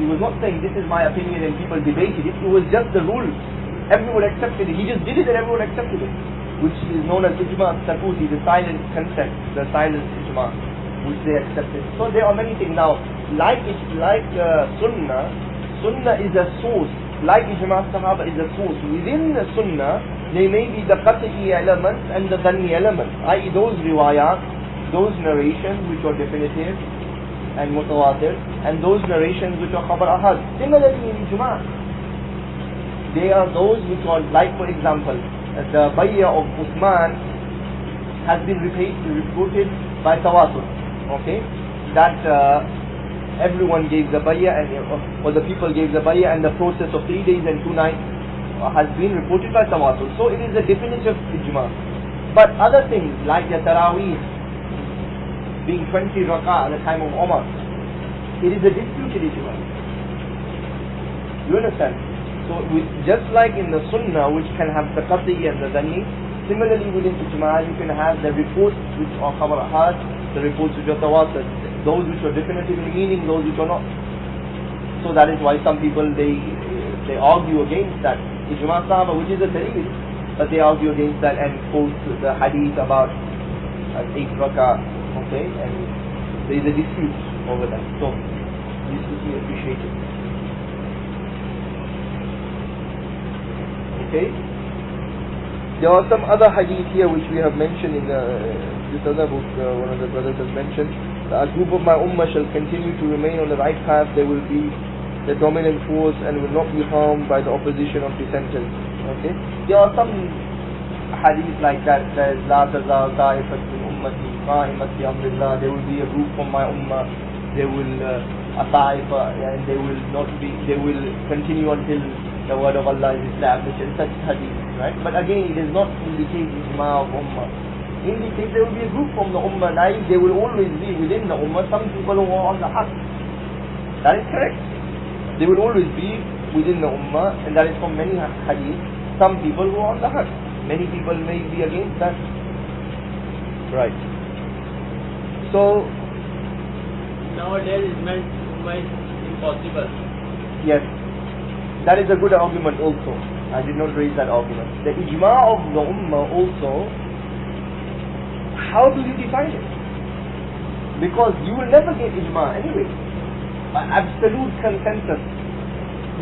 [SPEAKER 1] was not saying this is my opinion and people debated it. It was just the rule. Everyone accepted it. He just did it and everyone accepted it. Which is known as Ijma' al-Sakuti, the silent consent, the silent Ijma', which they accepted. So there are many things. Now, like Sunnah is a source. Like Ijma' al-Sahaba is a source. Within the Sunnah, there may be the qat'i elements and the dhanni elements, i.e. those riwayat, those narrations which are definitive and mutawatir, and those narrations which are khabar ahad. Similarly in Ijma', they are those which are, like for example, the bay'ah of Uthman has been reported by tawatur, okay, that everyone gave the bay'ah, or the people gave the bay'ah, and the process of 3 days and 2 nights has been reported by tawatur. So it is a definitive ijma'. But other things like the Taraweeh being 20 rak'ah at the time of Umar, it is a disputed ijma'. You understand? So just like in the Sunnah, which can have the qat'i and the dhanni, similarly within ijma' you can have the reports which are khabar ahad, the reports which are tawatur, those which are definitive in meaning, those which are not. So that is why some people they argue against that ijma' sahaba, which is a dalil, but they argue against that and quote the hadith about 8 rak'ah, okay, and there is a dispute over that. So this would be appreciated. Okay. There are some other hadith here which we have mentioned in this other book. One of the brothers has mentioned that a group of my ummah shall continue to remain on the right path. They will be the dominant force and will not be harmed by the opposition of dissenters. Okay. There are some hadith like that. There is la tazal ta'ifat min ummati qa'imat bi amrillah. There will be a group from my ummah. They will a ta'ifa, and they will not be. They will continue until the word of Allah is established, and such hadith, right? But again, it does not indicate ijma' of ummah. Indicate there will be a group from the ummah, like they will always be within the ummah some people who are on the haqq. That is correct. They will always be within the ummah, and that is from many hadith, some people who are on the haqq. Many people may be against that. Right. So
[SPEAKER 3] nowadays ummah is impossible.
[SPEAKER 1] Yes. That is a good argument also. I did not raise that argument. The ijma' of the ummah also, how do you define it? Because you will never get ijma' anyway. Absolute consensus.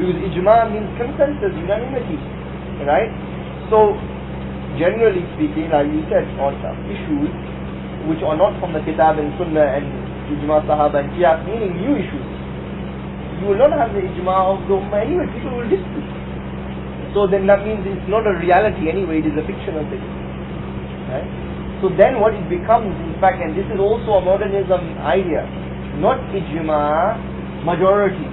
[SPEAKER 1] Because ijma' means consensus, unanimity. Right? So, generally speaking, like you said, on issues which are not from the kitab and sunnah and ijma' sahaba and qiyas, meaning new issues, you will not have the ijma' of the ummah anyway. People will dispute. So then that means it's not a reality anyway, it is a fictional thing. Right? So then what it becomes, in fact, and this is also a modernism idea, not ijma', majority.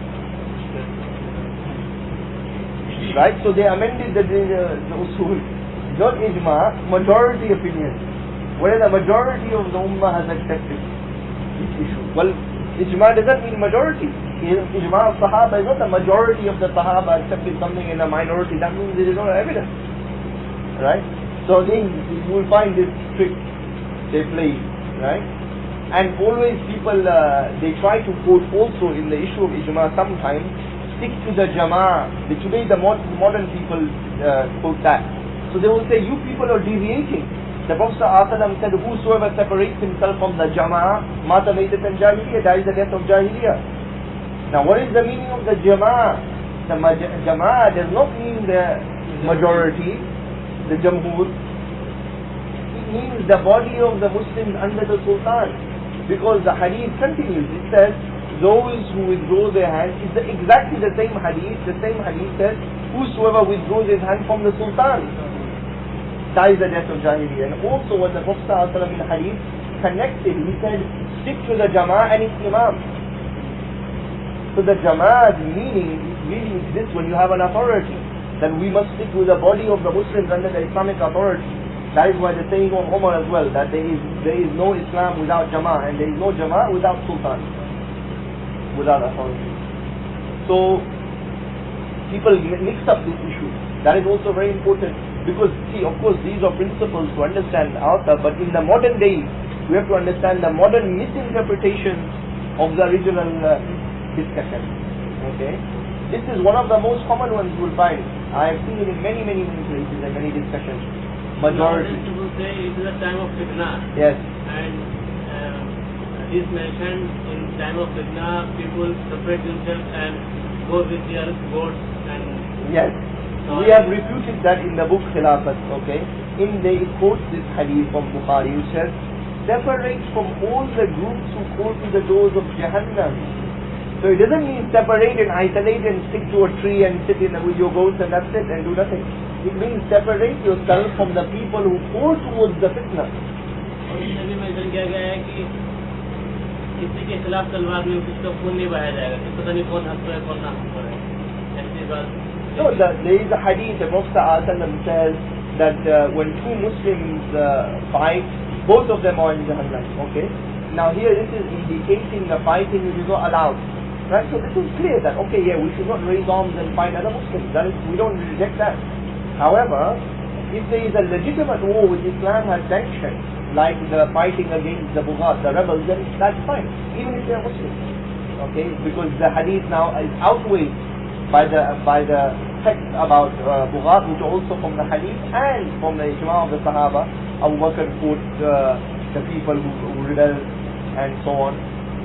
[SPEAKER 1] Right? So they amended the usul, not ijma', majority opinion. Whether the majority of the ummah has accepted this issue. Well, ijma' doesn't mean majority. Ijma' al-Sahaba is not the majority of the Sahaba accepted something in a minority. That means there is no evidence. Right? So again, you will find this trick they play. Right? And always people, they try to quote also in the issue of ijma' sometimes, stick to the jama'ah. Today the modern people quote that. So they will say, you people are deviating. The Prophet ﷺ said, whosoever separates himself from the jama'ah, mata maytatan jahiliyyah, dies the death of jahiliyyah. Now what is the meaning of the jama'ah? The Jama'ah does not mean the majority, the Jamhur. It means the body of the Muslims under the Sultan. Because the hadith continues. It says, those who withdraw their hands, it's exactly the same hadith. The same hadith says, whosoever withdraws his hand from the Sultan dies the death of Jahiliyyah. And also when the Prophet ﷺ in the hadith connected, he said, stick to the Jama'ah and its Imam. So the Jama'ah's meaning really exists when you have an authority. Then we must stick with the body of the Muslims under the Islamic authority. That is why the saying of Umar as well, that there is no Islam without Jama'ah, and there is no Jama'ah without Sultan, without authority. So people mix up this issue. That is also very important, because see, of course, these are principles to understand outside, but in the modern day, we have to understand the modern misinterpretations of the original discussion. Okay, this is one of the most common ones you will find. I have seen it in many places and many discussions. Majority.
[SPEAKER 3] People say it is a time of fitna.
[SPEAKER 1] Yes.
[SPEAKER 3] And it is mentioned in time of fitna, people separate themselves and go with their goats and.
[SPEAKER 1] Yes. We have refuted that in the book Khilafat. Okay. In the it quotes this hadith from Bukhari, which says, separate from all the groups who go to the doors of Jahannam. So it doesn't mean separate and isolate and stick to a tree and sit in with your goats and that's it and do nothing. It means separate yourself from the people who go towards the fitna.
[SPEAKER 3] और इसमें भी mention किया गया है कि किसी के खिलाफ तलवार में उसका खून नहीं बहाया जाएगा, कि पता नहीं कौन हक पर है कौन ना हक पर है. ऐसी बात.
[SPEAKER 1] No, there is a hadith. The Prophet ﷺ says that when two Muslims fight, both of them are in Jahannam. Okay. Now here this is indicating the fighting which is not allowed. Right? So this is clear that okay, yeah, we should not raise arms and fight other Muslims. That is, we don't reject that. However, if there is a legitimate war which Islam has sanctioned, like the fighting against the Bughat, the rebels, then that's fine, even if they are Muslims. Okay, because the hadith now is outweighed by the text about Bughat, which are also from the hadith and from the ijma of the Sahaba. Abu Bakr fought the people who rebelled and so on.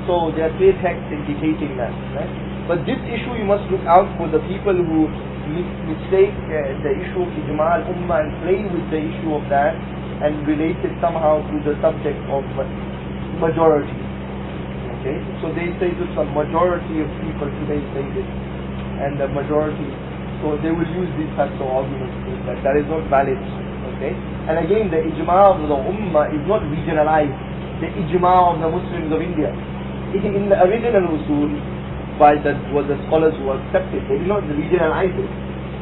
[SPEAKER 1] So there are clear texts indicating that. Right? But this issue you must look out for the people who mistake the issue of ijma al-ummah and play with the issue of that and relate it somehow to the subject of majority. Okay, so they say that the majority of people today say this, and the majority, so they will use these types of arguments that is not valid. Okay, and again the ijma of the ummah is not regionalized. The ijma of the Muslims of India. In the original usul, by the scholars who accepted, they did not regionalize it.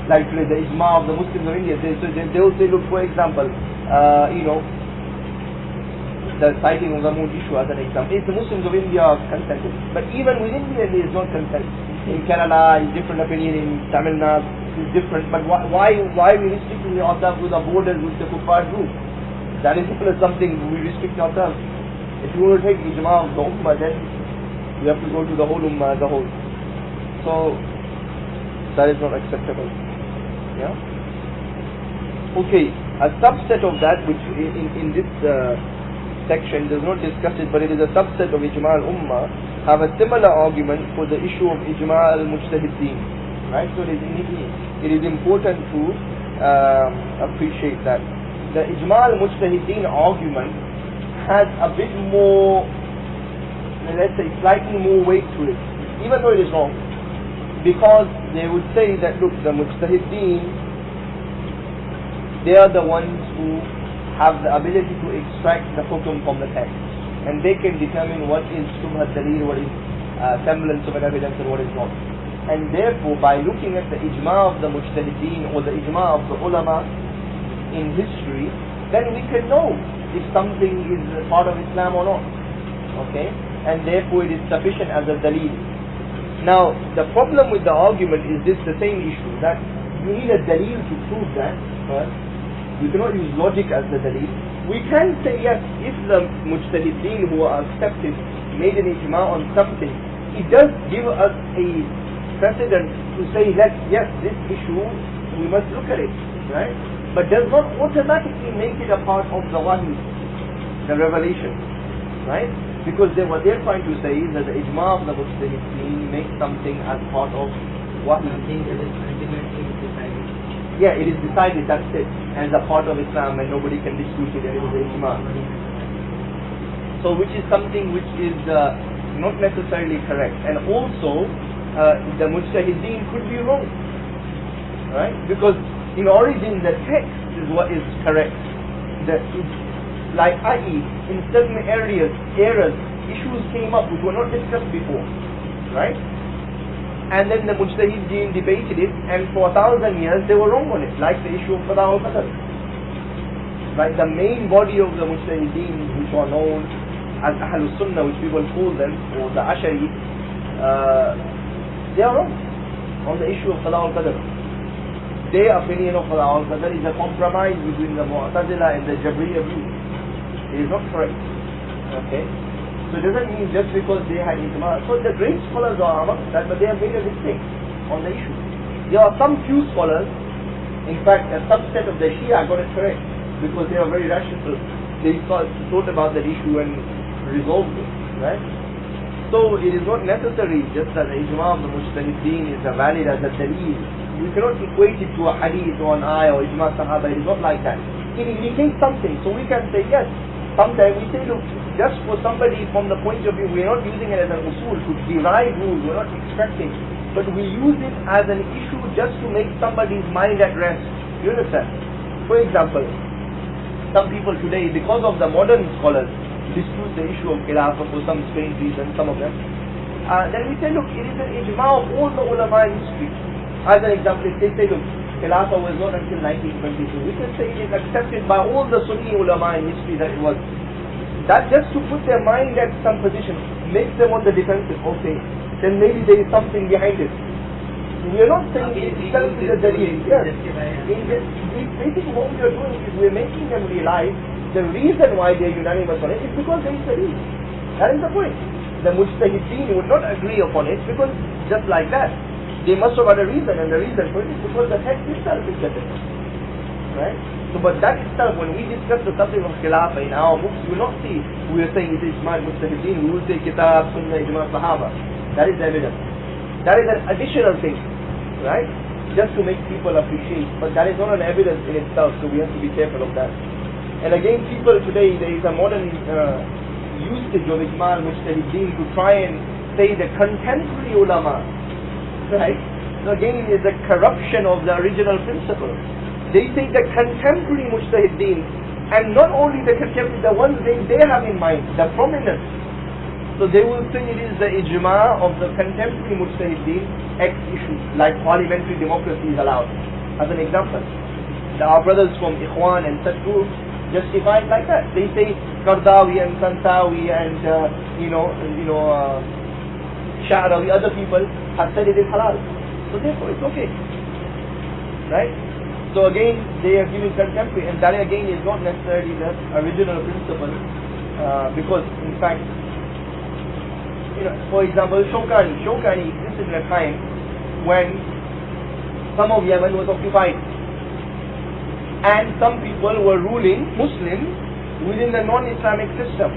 [SPEAKER 1] Like the ijma of the Muslims of India, they will say, look, for example, the citing of the moon issue as an example. If the Muslims of India are consented, but even within India there is not consent. In Kerala is different opinion, in Tamil Nadu is different. But why are we restricting ourselves with the borders with the kuffar group? That is not something we restrict ourselves. If you want to take ijma of the ummah, then you have to go to the whole ummah as a whole. So that is not acceptable. Yeah. Okay. A subset of that, which in this section does not discuss it, but it is a subset of ijma al-ummah, have a similar argument for the issue of ijma al-mujtahideen. Right. So it is important to appreciate that the ijma al-mujtahideen argument has a bit more, let's say, slightly more weight to it, even though it is wrong, because they would say that look, the mujtahideen, they are the ones who have the ability to extract the hukum from the text, and they can determine what is shubhat dalil, what is semblance of an evidence, and what is not. And therefore, by looking at the ijma of the mujtahideen or the ijma of the ulama in history, then we can know if something is part of Islam or not. Okay, and therefore it is sufficient as a dalil. Now the problem with the argument is this, the same issue, that you need a dalil to prove that first. You cannot use logic as the dalil. We can say yes, if the mujtahideen who are accepted made an ijma on something, it does give us a precedent to say that yes, this issue we must look at it, right? But does not automatically make it a part of the wahy, the revelation, right? Because what they're trying to say is that the ijma of the mujtahideen makes something as part of What?
[SPEAKER 2] Something that is ultimately decided.
[SPEAKER 1] Yeah, it is decided, that's it. And it's a part of Islam and nobody can dispute it, and it is the ijma. So which is something which is not necessarily correct. And also, the mujtahideen could be wrong. Right? Because in origin the text is what is correct. Like i.e., in certain areas, issues came up which were not discussed before. Right? And then the mujtahideen debated it, and for 1,000 years they were wrong on it, like the issue of qada wal qadar. Right? The main body of the mujtahideen, which are known as Ahlus Sunnah, which people call them, or the Ash'ari, they are wrong on the issue of qada wal qadar. Their opinion of qada wal qadar is a compromise between the Mu'tazila and the Jabriyya view. It is not correct. Okay? So it doesn't mean just because they had ijma. So the great scholars are amongst that, but they have made a mistake on the issue. There are some few scholars, in fact a subset of the Shia got it correct, because they are very rational. They thought about that issue and resolved it. Right? So it is not necessary just that the ijma of the mujtahideen is valid as a dalil. We cannot equate it to a hadith or an ayah or ijma sahaba. It is not like that. It indicates something, so we can say yes. Sometimes we say, look, just for somebody from the point of view, we are not using it as an usul to derive rules, we are not extracting, but we use it as an issue just to make somebody's mind at rest. You understand? For example, some people today, because of the modern scholars, dispute the issue of khilafah for some strange reason, some of them. Then we say, look, it is an ijma of all the ulama in history. As an example, if they say, look, khilafah was not until 1922, we can say it is accepted by all the Sunni ulama in history that it was. That just to put their mind at some position, makes them on the defensive. Okay, then maybe there is something behind it. We are not saying it itself is a dalil. Yes. Basically what we are doing is we are making them realize the reason why they are unanimous on it is because there is a reason. That is the point. The mujtahideen would not agree upon it because just like that. They must have had a reason, and the reason for it is because the text itself is better. Right? So, but that itself, when we discuss the subject of khilafah in our books, you will not see we are saying it is ijma mujtahideen, we will say kitab, sunnah, ijma sahaba. That is evidence. That is an additional thing. Right? Just to make people appreciate. But that is not an evidence in itself, so we have to be careful of that. And again, people today, there is a modern usage of ijma mujtahideen to try and say the contemporary ulama. Right? So again, it is a corruption of the original principle. They say the contemporary mujtahideen, and not only the contemporary, the ones they have in mind, the prominent. So they will say it is the ijma of the contemporary mujtahideen X issues, like parliamentary democracy is allowed. As an example, our brothers from Ikhwan and such groups justify it like that. They say Qardawi and Tantawi and Sha'rawi, other people have said it is halal. So therefore it's okay. Right? So again, they are giving contemporary, and that again is not necessarily the original principle, because in fact, for example, Shawkani existed in a time when some of Yemen was occupied, and some people were ruling Muslims within the non-Islamic system.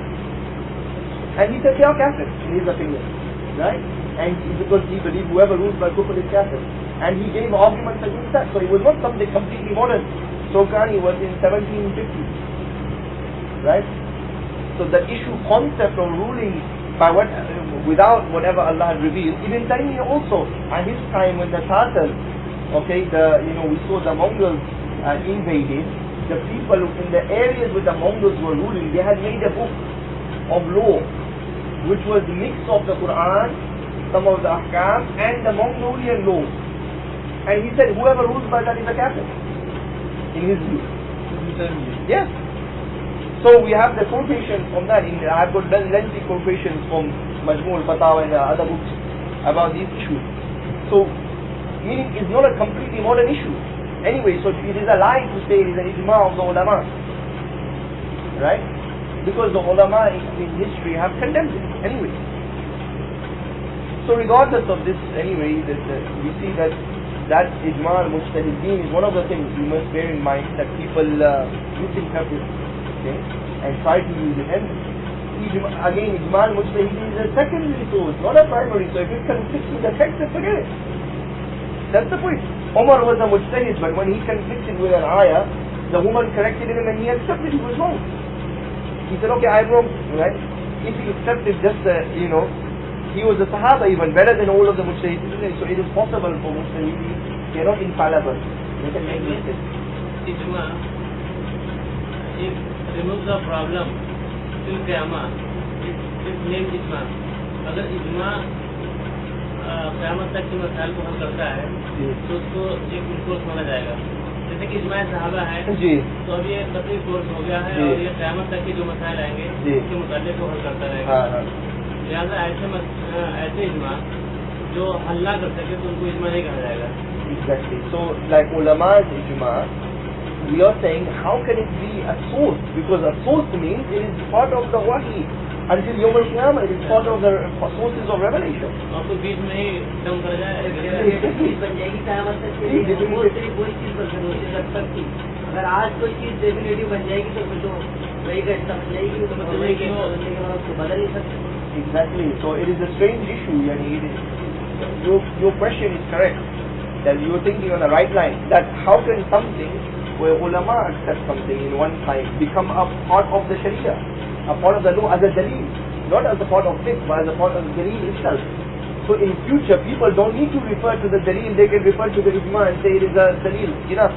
[SPEAKER 1] And he said they are kafir, in his opinion. Right? And because he believed whoever rules by kufr is kafir. And he gave arguments against that. So it was not something completely modern. Shawkani was in 1750. Right? So the concept of ruling by without whatever Allah had revealed, Ibn Taymiyyah also, at his time when the Tatars, okay, we saw the Mongols invaded, the people in the areas where the Mongols were ruling, they had made a book of law, which was a mix of the Quran, some of the Ahkam, and the Mongolian law. And he said, whoever rules by that is a kafir, in his view. Yes. So we have the quotations from that. I've got lengthy quotations from Majmu' al-Fatawa and other books about these issues. So, meaning it's not a completely modern issue. Anyway, so it is a lie to say it is an ijma of the ulama. Right? Because the ulama in history have condemned it. Anyway. So regardless of this, anyway, we see that ijma al-mujtahideen is one of the things you must bear in mind, that people misinterpret, okay, and try to use it. And again, ijma al-mujtahideen is a secondary source, not a primary. So if it conflicts with the text, then forget it. That's the point. Umar was a mujtahid, but when he conflicted with an ayah, the woman corrected him and he accepted he was wrong. He said, okay, I'm wrong, right? If he accepted just, he was a Sahaba even, better than all of the mujtahideen. So it is possible for mujtahideen, they are not infallible. They can make mistakes.
[SPEAKER 3] Ijma, it removes the problem till Qiyamah. It's named Ijma. अगर इजमा क़यामत तक के मसाइल को हल करता है तो उसको एक कोर्स माना जाएगा. जैसे कि इजमा सहाबा है तो अब ये कतई कोर्स हो गया है और ये क़यामत तक के जो मसाइल आएंगे उसके मुताबिक को हल करता रहेगा. लिहाजा ऐसे इजमा जो हल ना कर सके तो उनको इजमा नहीं कहा जाएगा.
[SPEAKER 1] Exactly. So like ulama's ijma, we are saying how can it be a source? Because a source means it is part of the wahi. Until Yawm al-Qiyamah, it is part of the sources of revelation.
[SPEAKER 3] और तो बीच में ही दम कर जाए
[SPEAKER 2] बन जाएगी क़यामत तक के लिए. वो सिर्फ वही चीज बन सकती है जब तक की. अगर आज कोई चीज डेफिनेटिव बन जाएगी तो फिर तो वही का हिस्सा बन जाएगी. तो मतलब नहीं कि बदलने के बाद उसको बदल नहीं सकते.
[SPEAKER 1] Exactly. So it is a strange issue. Your question is correct. That you are thinking on the right line. That how can something where ulama accept something in one time become a part of the Sharia, a part of the law as a dalil, not as a part of fiqh, but as a part of the dalil itself. So in future, people don't need to refer to the dalil; they can refer to the ijma and say it is a dalil. Enough.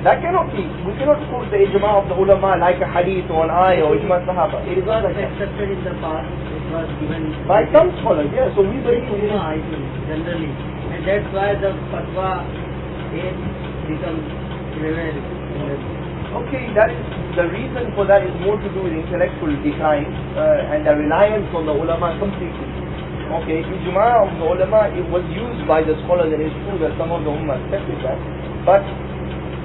[SPEAKER 1] That cannot be. We cannot quote the ijma of the ulama like a hadith or an ayah or ijma sahaba. It is not like that.
[SPEAKER 2] Accepted in the past. It was given
[SPEAKER 1] By some scholars, yeah. So we believe in
[SPEAKER 2] I think generally, and that's why the fatwa becomes relevant.
[SPEAKER 1] Okay, that is the reason for that is more to do with intellectual decline and the reliance on the ulama completely. Okay, ijma of the ulama, it was used by the scholars, and it's true that some of the ummah accepted that, but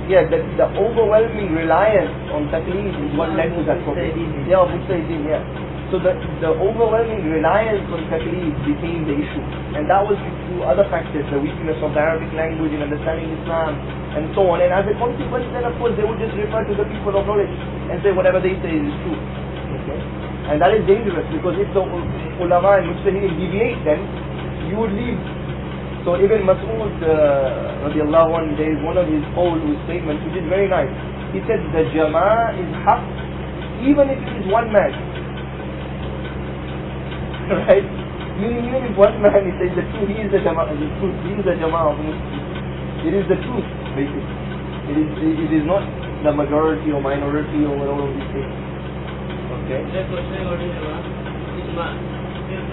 [SPEAKER 1] yeah, the overwhelming reliance on taqleed is what led to that problem. Yeah, mujtahideen, yeah. So the overwhelming reliance on taqleed became the issue, and that was due to other factors, the weakness of the Arabic language in understanding Islam, and so on. And as a consequence, then of course they would just refer to the people of knowledge and say whatever they say is true. Okay? And that is dangerous, because if the ulama and mujtahideen deviate, then you would leave. So Ibn Mas'ud radiallahu anhu, there is one of his old statements which is very nice. He said the jama'ah is haq even if it is one man. Right? Meaning even if one man is saying the truth, he is the jama'ah, the truth, he is the jama'ah of Muslims. It is the truth, basically. It is not the majority or minority or whatever we say. Okay?
[SPEAKER 3] The question regarding ijma, if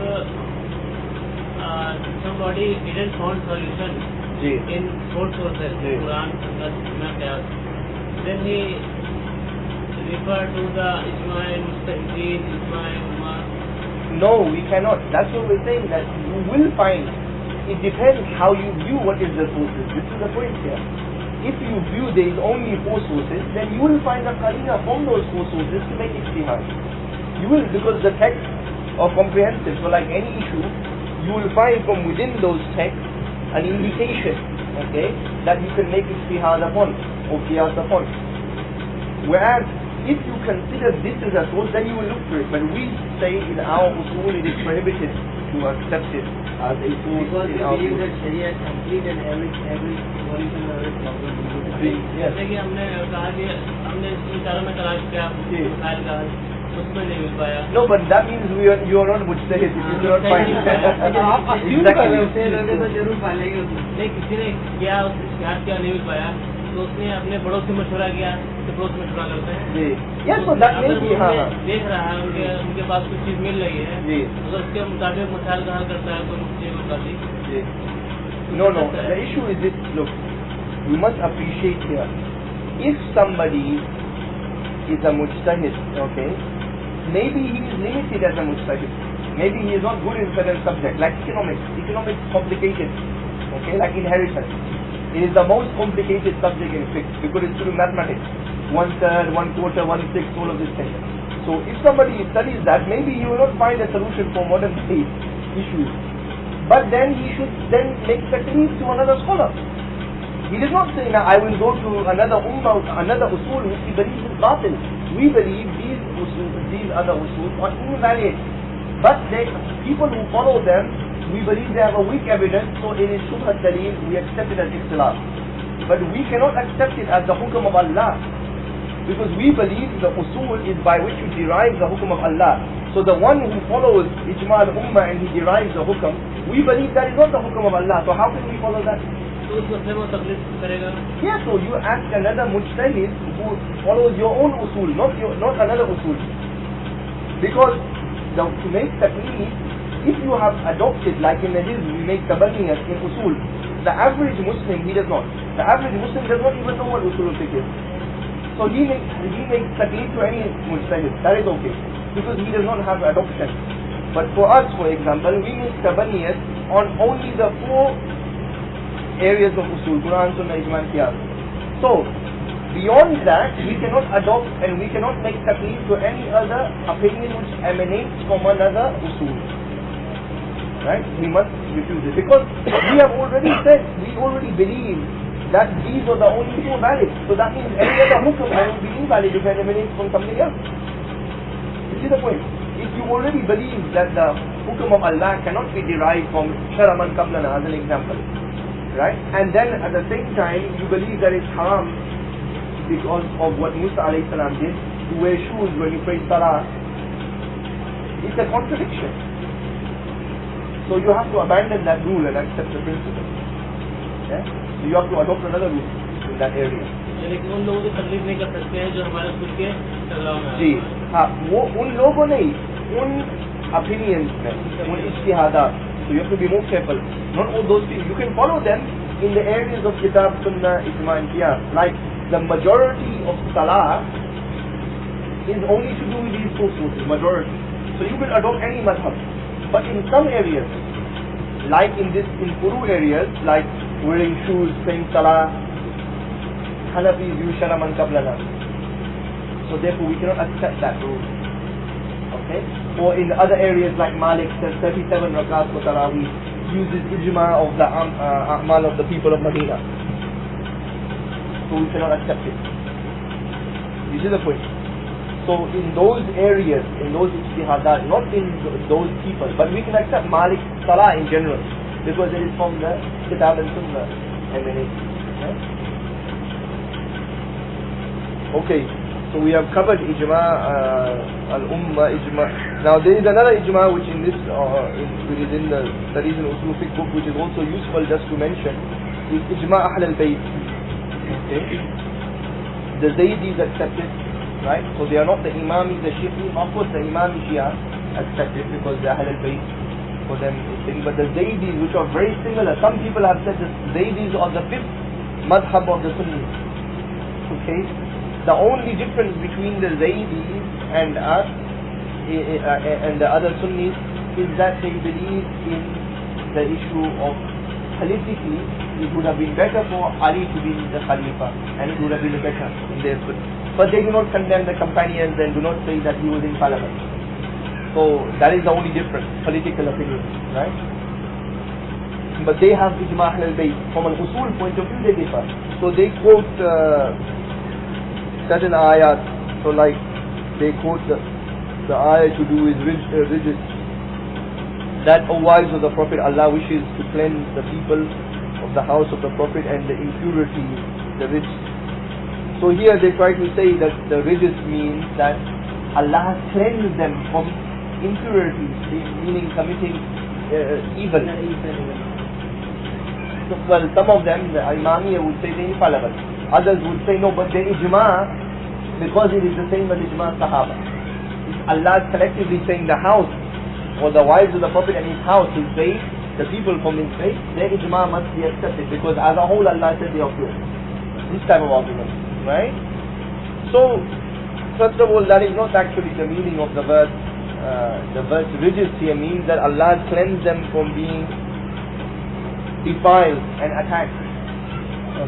[SPEAKER 3] somebody didn't find solution in four sources, Quran, Sunnah, Ijma, Qiyas, then he refer to the ijma and mujtahideen, ijma and ummah.
[SPEAKER 1] No, we cannot. That's what we're saying, that you will find. It depends how you view what is the sources. This is the point here. If you view there is only four sources, then you will find a qarina from those four sources to make ijtihad. You will, because the texts are comprehensive. So like any issue, you will find from within those texts an indication, okay, that you can make ijtihad upon or qiyas upon. Whereas if you consider this as a source, then you will look for it. But we say in our usul it is prohibited to accept it as a source.
[SPEAKER 2] Because we believe that Sharia is complete and every evolution of every problem is
[SPEAKER 3] जैसे कि हमने कहा कि हमने इन चारों में तलाश किया मसाइल का, उसमें नहीं मिल पाया.
[SPEAKER 1] No, but that means you are not mujtahid. You are not finding.
[SPEAKER 2] जरूर पालेंगे.
[SPEAKER 3] नहीं, किसी ने किया, उसने किया, नहीं मिल पाया, तो उसने अपने बड़ों से मशवरा किया, तो पड़ोस में मशवरा करते हैं.
[SPEAKER 1] Yes, so that means
[SPEAKER 3] देख रहा है उनके पास कुछ चीज मिल रही है, तो उसके मुताबिक मसाइल का हल करता है, तो मुझे मुताबिक.
[SPEAKER 1] No, the issue is this. Look, we must appreciate here. If somebody is a mujtahid, okay, maybe he is limited as a mujtahid. Maybe he is not good in certain subjects, like economics. Economics is complicated, okay, like inheritance. It is the most complicated subject in fiqh because it's to do mathematics. 1/3, 1/4, 1/6, all of these things. So if somebody studies that, maybe he will not find a solution for modern day issues. But then he should then make taqleed to another scholar. He is not saying, now I will go to another ummah, another usul which he believes is batil. We believe these other usul are invalid. But people who follow them, we believe they have a weak evidence, so it is shubhat dalil, we accept it as ikhtilaf. But we cannot accept it as the hukum of Allah, because we believe the usul is by which you derive the hukum of Allah. So the one who follows ijma al-ummah and he derives the hukum, we believe that is not the hukum of Allah, so how can we follow that?
[SPEAKER 3] तो उस मसले में तकलीफ करेगा.
[SPEAKER 1] Yeah, so you ask another mujtahid who follows your own usul, not another usul. Because to make taqleed, if you have adopted, like in the Hizb, we make tabaniyat in usul. The average Muslim, he does not. The average Muslim does not even know what Usul-ul-Fiqh is. So he makes taqleed to any mujtahid. That is okay, because he does not have adoption. But for us, for example, we make tabaniyat on only the 4 areas of usul: Quran, Sunnah, Ijma, Qiyas. So beyond that, we cannot adopt and we cannot make taqleed to any other opinion which emanates from another usul. Right? We must refuse it, because we have already said, we already believe that these are the only 2 valid. So that means any other hukum will be invalid if it emanates from something else. You see the point? If you already believe that the hukum of Allah cannot be derived from Shar'a man qablana, as an example, right? And then at the same time you believe that it's haram because of what Musa alayhi salam did, to wear shoes when you pray salah, it's a contradiction. So you have to abandon that rule and accept the principle. Yeah? So you have to adopt another rule in that area.
[SPEAKER 3] लेकिन उन लोगों को तकलीफ नहीं कर सकते हैं जो हमारे खुद के टकराव में.
[SPEAKER 1] जी हाँ, वो उन लोगों नहीं, उन opinions में, उन ijtihadat. So you have to be more careful. Not all those people. You can follow them in the areas of kitab, sunnah, ijma and qiyas. Like the majority of salah is only to do with these 2 sources, majority. So you can adopt any madhab. But in some areas, like in furu areas, like wearing shoes, praying salah, Hanafis use Shar'a man qablana. So therefore we cannot accept that rule. Okay? Or in other areas like Malik says 37 rakats for Taraweeh, uses ijma of the a'mal of the people of Medina. So we cannot accept it. You see the point? So in those areas, in those ijtihadat, not in those people, but we can accept Malik Salah in general, because it is from the Kitab and Sunnah emanation. Okay, so we have covered ijma, al-ummah ijma. Now there is another ijma which in this, which is in the studies in Usul-ul-Fiqh book, which is also useful just to mention, is ijma ahl al-bayt. Okay, the Zaydis accepted. Right? So they are not the Imami, the Shi'i. Of course the Imami Shia accepted because they are Ahl al-Bayt, for them is thing. But the Zaydis, which are very similar, some people have said the Zaydis are the 5th madhab of the Sunnis. Okay? The only difference between the Zaydis and us and the other Sunnis is that they believe in the issue of politically it would have been better for Ali to be the Khalifa, and it would have been better in their foot. But they do not condemn the companions and do not say that he was infallible. So that is the only difference, political opinion, right? But they have ijma ahl al-bayt. From an usul point of view they differ. So they quote certain ayat. So like they quote the ayat to do with religious, that, O wives of the Prophet, Allah wishes to cleanse the people of the house of the Prophet and the impurity, the rich. So here they try to say that the rijis means that Allah has cleansed them from impurities, meaning committing evil. So, well, some of them, the Imamiyya would say they're infallible. Others would say no, but the ijma, because it is the same as ijma Sahaba. Allah is collectively saying the house, or the wives of the Prophet and his house, his faith, the people from his faith, their ijma must be accepted, because as a whole Allah said they are pure. This type of argument. Right? So, first of all, that is not actually the meaning of the verse. The verse rijis here means that Allah cleansed them from being defiled and attacked,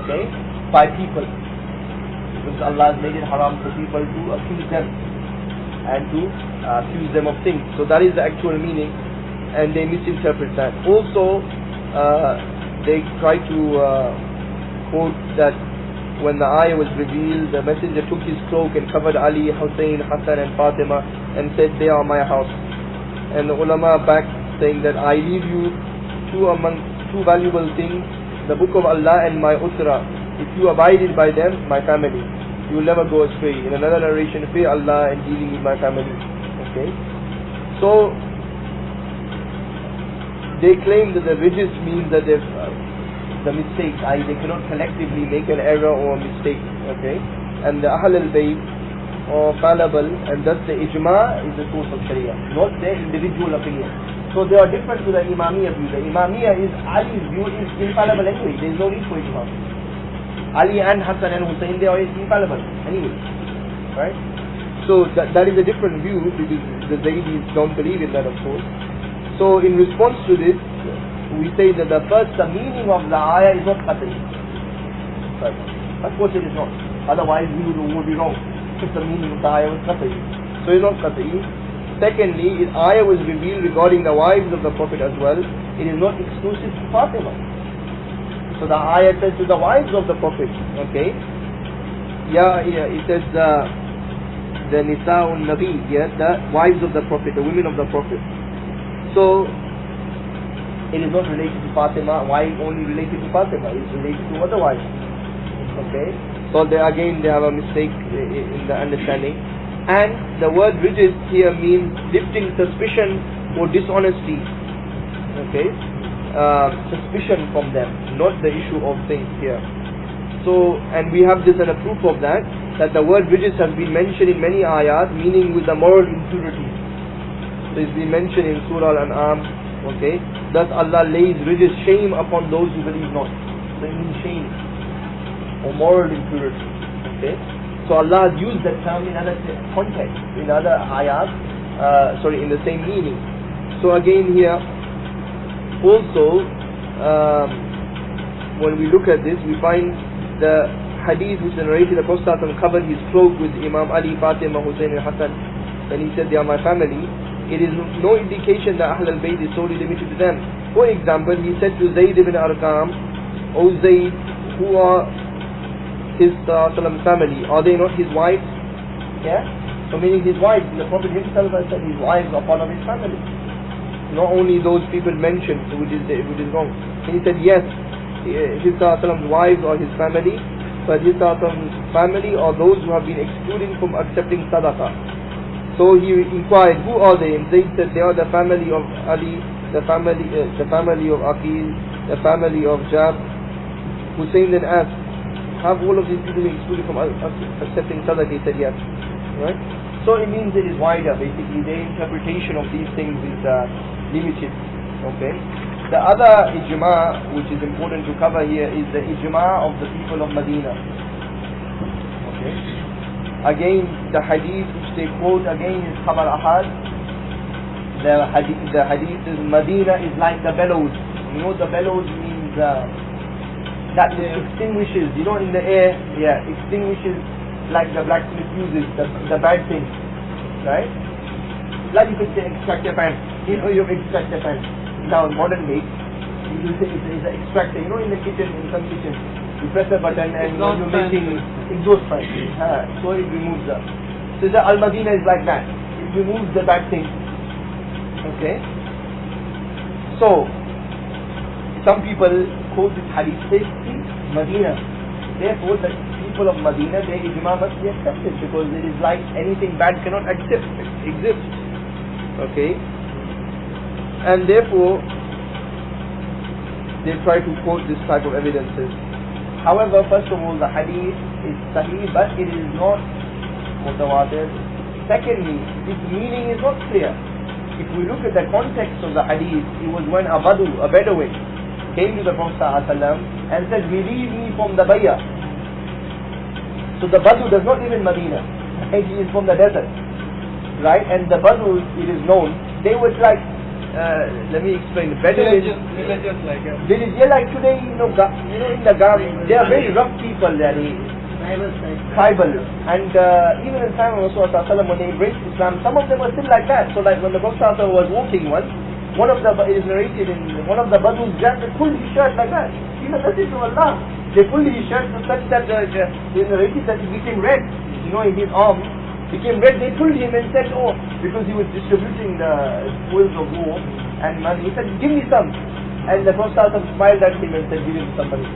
[SPEAKER 1] okay, by people. Because Allah has made it haram for people to accuse them and to accuse them of things. So that is the actual meaning, and they misinterpret that. Also, they try to quote that when the ayah was revealed, the messenger took his cloak and covered Ali, Hussein, Hassan and Fatima and said, they are my house. And the ulama back saying that I leave you two valuable things, the book of Allah and my usra. If you abided by them, my family, you will never go astray. In another narration, fear Allah and dealing with my family. Okay. So they claim that the rijis means that they've the mistakes, i.e. they cannot collectively make an error or a mistake. Okay. And the Ahl al-Bayt or fallible, and thus the ijma is the source of Sharia, not their individual opinion. So they are different to the Imamiyya view. The Imamiyya is Ali's view is infallible anyway. There is no need for ijma. Ali and Hassan and Hussein, they are infallible anyway, right? So that is a different view, because the Zaydis don't believe in that, of course. So in response to this, we say that the meaning of the ayah is not qat'i. Right? Of course it is not. Otherwise we would be wrong if the meaning of the ayah was qat'i. So it's not qat'i. Secondly, ayah was revealed regarding the wives of the Prophet as well. It is not exclusive to Fatima. So the ayah says to the wives of the Prophet, okay? It says the Nisa'un Nabi, the wives of the Prophet, the women of the Prophet. So it is not related to Fatima. Why only related to Fatima? It is related to other wives. Okay? So they have a mistake in the understanding. And the word rijis here means lifting suspicion or dishonesty. Okay? Suspicion from them, not the issue of things here. So, and we have this and a proof of that the word rijis has been mentioned in many ayat, meaning with the moral impurity. So it's been mentioned in Surah Al-An'am. Okay? Thus Allah lays rijis, shame, upon those who believe not. So it means shame or moral impurity. Okay? So Allah has used that term in other context, in other ayat, in the same meaning. So again here, also, when we look at this, we find the hadith which narrated the Prophet covered his cloak with Imam Ali, Fatima, Hussein and Hassan, and he said they are my family. It is no indication that Ahl al-Bayt is solely limited to them. For example, he said to Zayd ibn Arqam, O Zayd, who are his family, are they not his wives? Yeah? So meaning his wives, the Prophet himself has said his wives are part of his family. Not only those people mentioned, which is wrong. And he said yes, his wives are his family, but his family are those who have been excluding from accepting sadaqah. So he inquired, who are they? And Zayd said they are the family of Ali, the family of Aqil, the family of Jab. Hussein then asked, have all of these people been excluded from accepting sadaqah? He said yes. Right? So it means it is wider. Basically, their interpretation of these things is limited. Okay. The other ijma which is important to cover here is the ijma of the people of Medina. Okay. Again, the hadith which they quote again is Khabar Ahad. The hadith is Medina is like the bellows. You know the bellows means that extinguishes, in the air, extinguishes, like the blacksmith uses the bad things, right? Like you could say extractor fan. You have extractor fan. Now in modern day, you say it's an extractor. In the kitchen, in some kitchens, you press a button and when you're making exhaust fan, so it removes that. So the Al-Madina is like that. It removes the bad things. Okay. So some people quote this hadith, say, Medina. Therefore, the people of Medina, their ijma must be accepted, because it is like anything bad cannot exist. Okay? And therefore, they try to quote this type of evidences. However, first of all, the hadith is sahih, but it is not mutawatir. Secondly, its meaning is not clear. If we look at the context of the hadith, it was when a Bedouin, came to the Prophet ﷺ and said, relieve me from the bayah. So the Badu does not live in Medina. He is from the desert. Right? And the Badu, it is known, they were like, let me explain.
[SPEAKER 3] Villages like
[SPEAKER 1] village, like today, in the Gam, they are very rough people. Tribal. And even in time of Rasulullah when they embraced Islam, some of them were still like that. So like when the Prophet was walking once, it is narrated in one of the Badus grabbed and pulled his shirt like that. He said, Messenger of Allah. They pulled his shirt to such that it is narrated that it became red. In his arm became red. They pulled him and said, because he was distributing the spoils of war and money. He said, give me some. and the Prophet smiled at him and said, give it to somebody.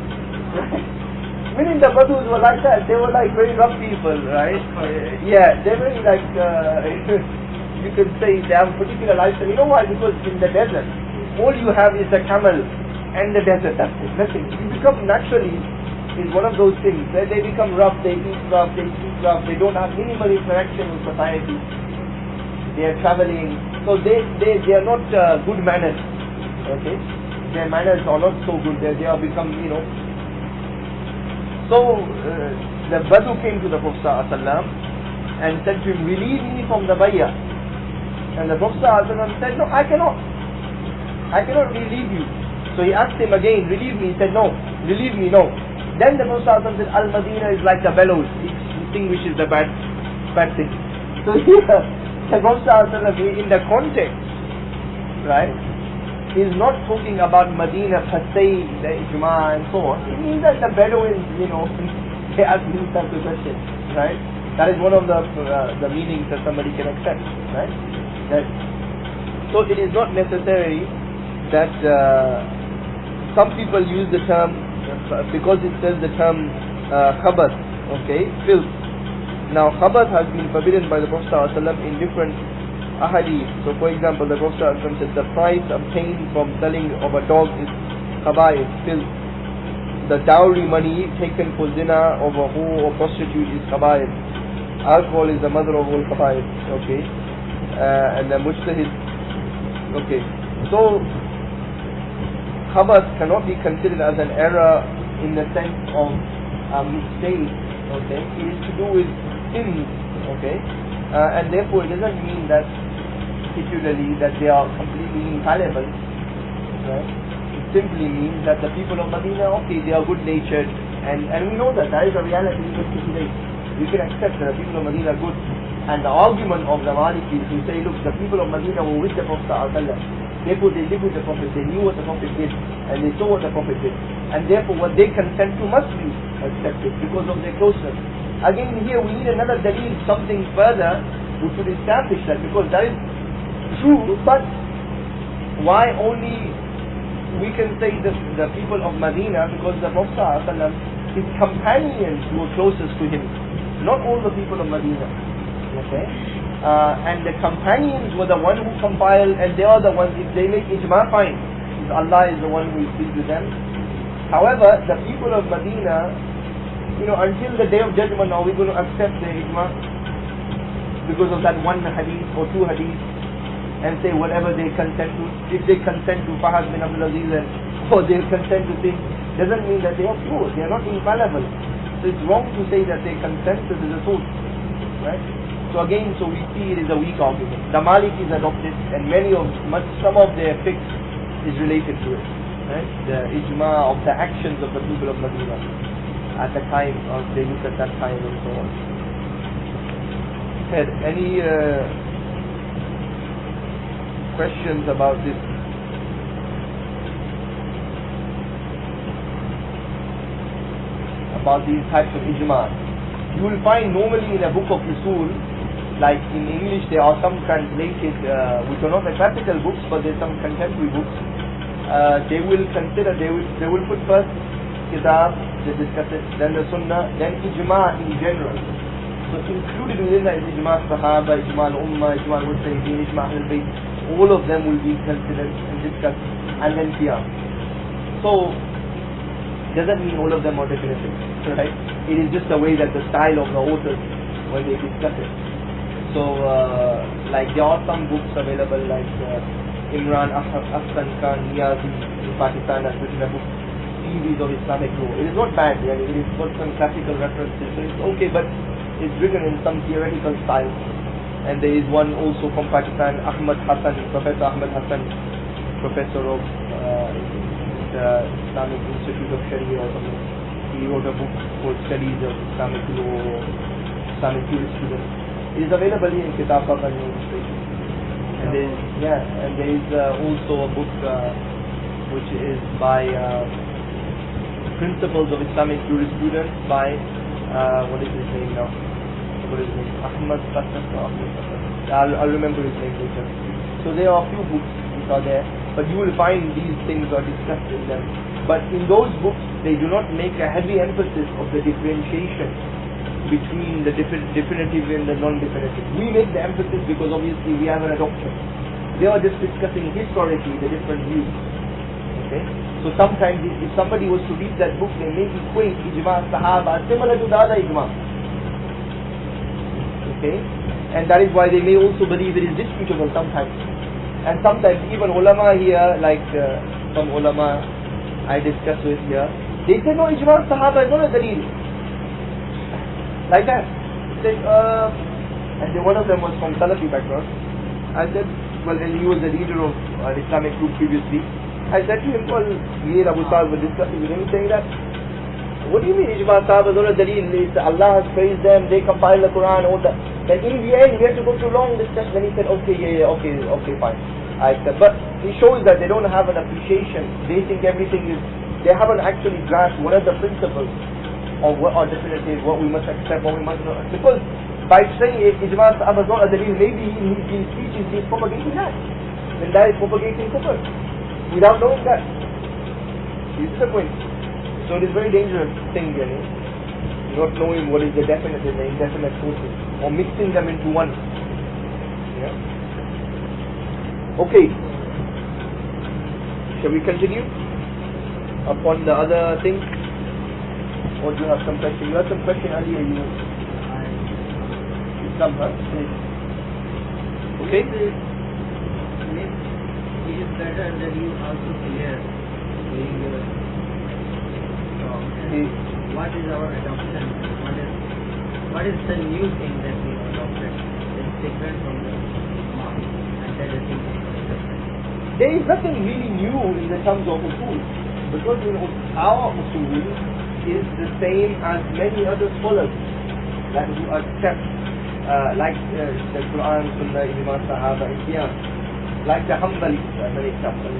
[SPEAKER 1] Meaning the Badus were like that. They were like very rough people, right? Yeah, they're very like, you could say they have a particular lifestyle. You know why? Because in the desert, all you have is a camel and the desert, that's it, nothing. You become naturally, is one of those things where they become rough, they eat rough, they speak rough, they don't have minimal interaction with society. They are traveling, so they are not good manners, okay? Their manners are not so good, they are become, you know. So the Badu came to the Prophet ﷺ and said to him, relieve me from the bayah. And the Prophet ﷺ said, no, I cannot relieve you. So he asked him again, relieve me. He said, no, relieve me, no. Then the Prophet ﷺ said, Al-Madinah is like the bellows, it distinguishes the bad thing. So here, the Prophet ﷺ, in the context, right, is not talking about Medina per se, the Ijma and so on. It means that the Bedouins, you know, they ask these types of questions, right? That is one of the meanings that somebody can accept, right? So it is not necessary that some people use the term because it says the term khabath, okay, filth. Now khabath has been forbidden by the Prophet ﷺ in different ahadith. So for example, the Prophet ﷺ said the price obtained from selling of a dog is khaba'ith, filth. The dowry money taken for zina of a whore or prostitute is khaba'ith. Alcohol is the mother of all khaba'ith, okay. And the mujtahid, okay. So khabath cannot be considered as an error in the sense of a mistake, okay. It is to do with sins, okay. And therefore it doesn't mean that particularly that they are completely infallible, right? It simply means that the people of Medina, okay, they are good natured, and we know that is a reality even today. We can accept that the people of Medina are good. And the argument of the Malikis who say, look, the people of Medina were with the Prophet ﷺ, therefore they lived with the Prophet, they knew what the Prophet did, and they saw what the Prophet did, and therefore what they consent to must be accepted because of their closeness. Again here we need another dalil, something further which would establish that, because that is true, but why only we can say the people of Medina? Because the Prophet ﷺ, his companions were closest to him, not all the people of Medina. Okay, and the companions were the one who compiled, and they are the ones, if they make ijma, fine, Allah is the one who will speak with them. However, the people of Medina, you know, until the day of judgment, are we going to accept the ijma because of that one hadith or two hadith and say whatever they consent to? If they consent to Fahad bin Abdul Aziz or they consent to things, doesn't mean that they are pure, they are not infallible. So it's wrong to say that they consent to the truth, right? So again, we see it is a weak argument. The Malikis adopted, and some of their fiqh is related to it, right? The ijma of the actions of the people of Medina at the time, or they look at that time and so on. Had any questions about this? About these types of ijma? You will find normally in a book of Usul, like in English there are some translated which are not the classical books, but there are some contemporary books. They will consider, they will put first kitab, they discuss it, then the sunnah, then ijma in general. So included within that is ijma sahaba, ijma al-ummah, ijma al-mujtahideen, ijma al-bayt. All of them will be considered and discussed, and then qiyam. So doesn't mean all of them are definitive, right? It is just the way that the style of the authors when they discuss it. So like there are some books available, like Imran Ahsan Khan Niyazi in Pakistan has written a book, Series of Islamic Law. It is not bad, it is got some classical references, so it's okay, but it's written in some theoretical style. And there is one also from Pakistan, Professor Ahmad Hassan, professor of the Islamic Institute of Shar'i or something. He wrote a book called Studies of Islamic Law, Islamic Jurisprudence. It is available in Kitab Baqan illustration. And there is also a book which is by Principles of Islamic Jurisprudence by what is his name now? What is his name? Ahmad Hassan. I'll remember his name later. So there are a few books which are there. but you will find these things are discussed in them. But in those books, they do not make a heavy emphasis of the differentiation between the definitive and the non-definitive. We make the emphasis because obviously we have an adoption. They are just discussing historically the different views. Okay? So sometimes if somebody was to read that book, they may equate ijma sahaba similar to the other ijma. Okay? And that is why they may also believe it is disputable sometimes. And sometimes even ulama here, like some ulama I discuss with here, they say no, ijma sahaba is not a dalil. Like that. Said, and then one of them was from Salafi background. I said, well, and he was the leader of an Islamic group previously. I said to him, well, me and Abu Sa'ad were discussing with him, saying that, what do you mean ijma sahaba is not a dalil? Allah has praised them, they compile the Quran, all that. Then in the end, we had to go through long discussion. Then he said, okay, fine. I said, but it shows that they don't have an appreciation. They think everything is, they haven't actually grasped what are the principles of what are definitive, what we must accept, what we must not. Because by saying ijma sahaba is not a dalil, maybe in his speeches he is propagating that. Then that is propagating kufr, without knowing that. This is the point. So it is very dangerous thing, not knowing what is the definite and the indefinite sources, or mixing them into one. Yeah. Okay. Shall we continue upon the other things? Or do you have some question? You have some question earlier. You come, huh? Okay.
[SPEAKER 2] It is better that you also clear during your talk. What is our adoption? What is the new thing that we adopted? It's different from the mark. And that is
[SPEAKER 1] there is nothing really new in the terms of usul, because our usul is the same as many other scholars that who accept like the Quran, Sunnah, Ijma, Sahaba, and Qiyam. Like the Hanbalis as an example.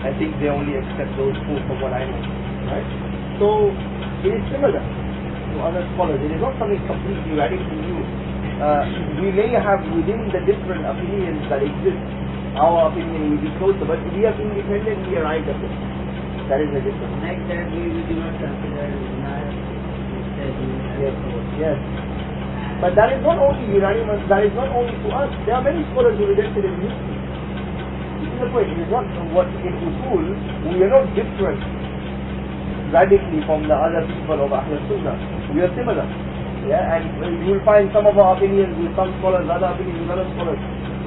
[SPEAKER 1] I think they only accept those four from what I know. Right? So it is similar to other scholars. It is not something completely radically new. We may have within the different opinions that exist, our opinion will be closer, but we have independently arrived at it. That is the difference.
[SPEAKER 2] like that we do not consider
[SPEAKER 1] Yes. But that is not only unanimous, that is not only to us. There are many scholars who rejected it. This is the point. It is not what in usul, we are not different radically from the other people of Ahlul Sunnah. We are similar. Yeah, and you will find some of our opinions with some scholars, other opinions with other scholars.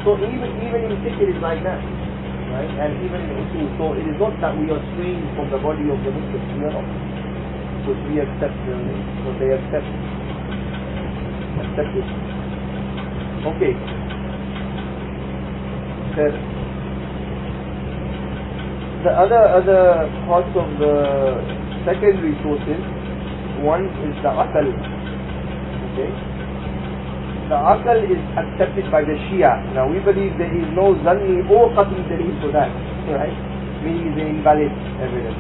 [SPEAKER 1] So even in fiqh it is like that. Right? And even in usul. So it is not that we are straying from the body of the Muslims. We are not. Because we accept what they accept. Accept it. Okay. The other parts of the secondary sources, one is the aql. Okay. The aql is accepted by the Shia. Now we believe there is no zanni or qat'i dalil for that, right? Meaning it's invalid evidence.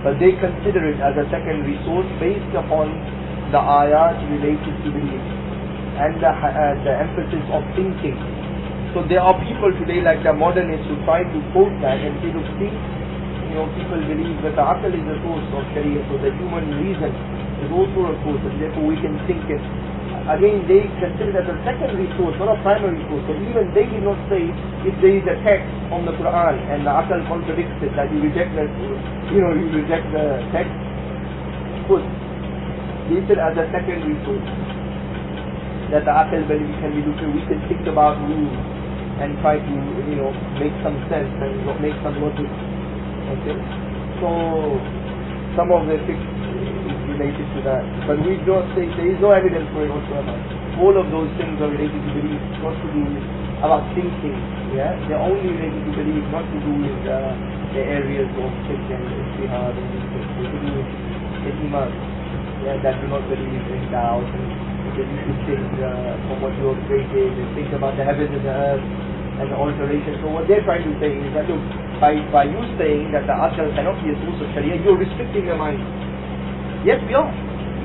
[SPEAKER 1] But they consider it as a secondary source based upon the ayat related to belief and the emphasis of thinking. So there are people today like the modernists who try to quote that and say, look, see, people believe that the aql is the source of Sharia, so the human reason is also a source, and therefore we can think it. Again, they consider it as a secondary source, not a primary source. So even they did not say if there is a text from the Quran and the aql contradicts it, that you reject the, you reject the text. Good. They said as a secondary source that the aql can be looked at. We can think about rules and try to, make some sense and make some logic. Okay. So some of the fiqh is related to that, but we don't say there is no evidence for it whatsoever. All of those things are related to belief, not to do with about thinking. Yeah, they're only related to belief, not to do with the areas of fiqh and ijtihad and things. To do with iman. Yeah, that do not believe in doubt and believe in things from what you have created and think about the heavens and the earth and the alteration. So what they're trying to say is that, look, by you saying that the aql cannot be a source of Sharia, you're restricting your mind. Yes, we are.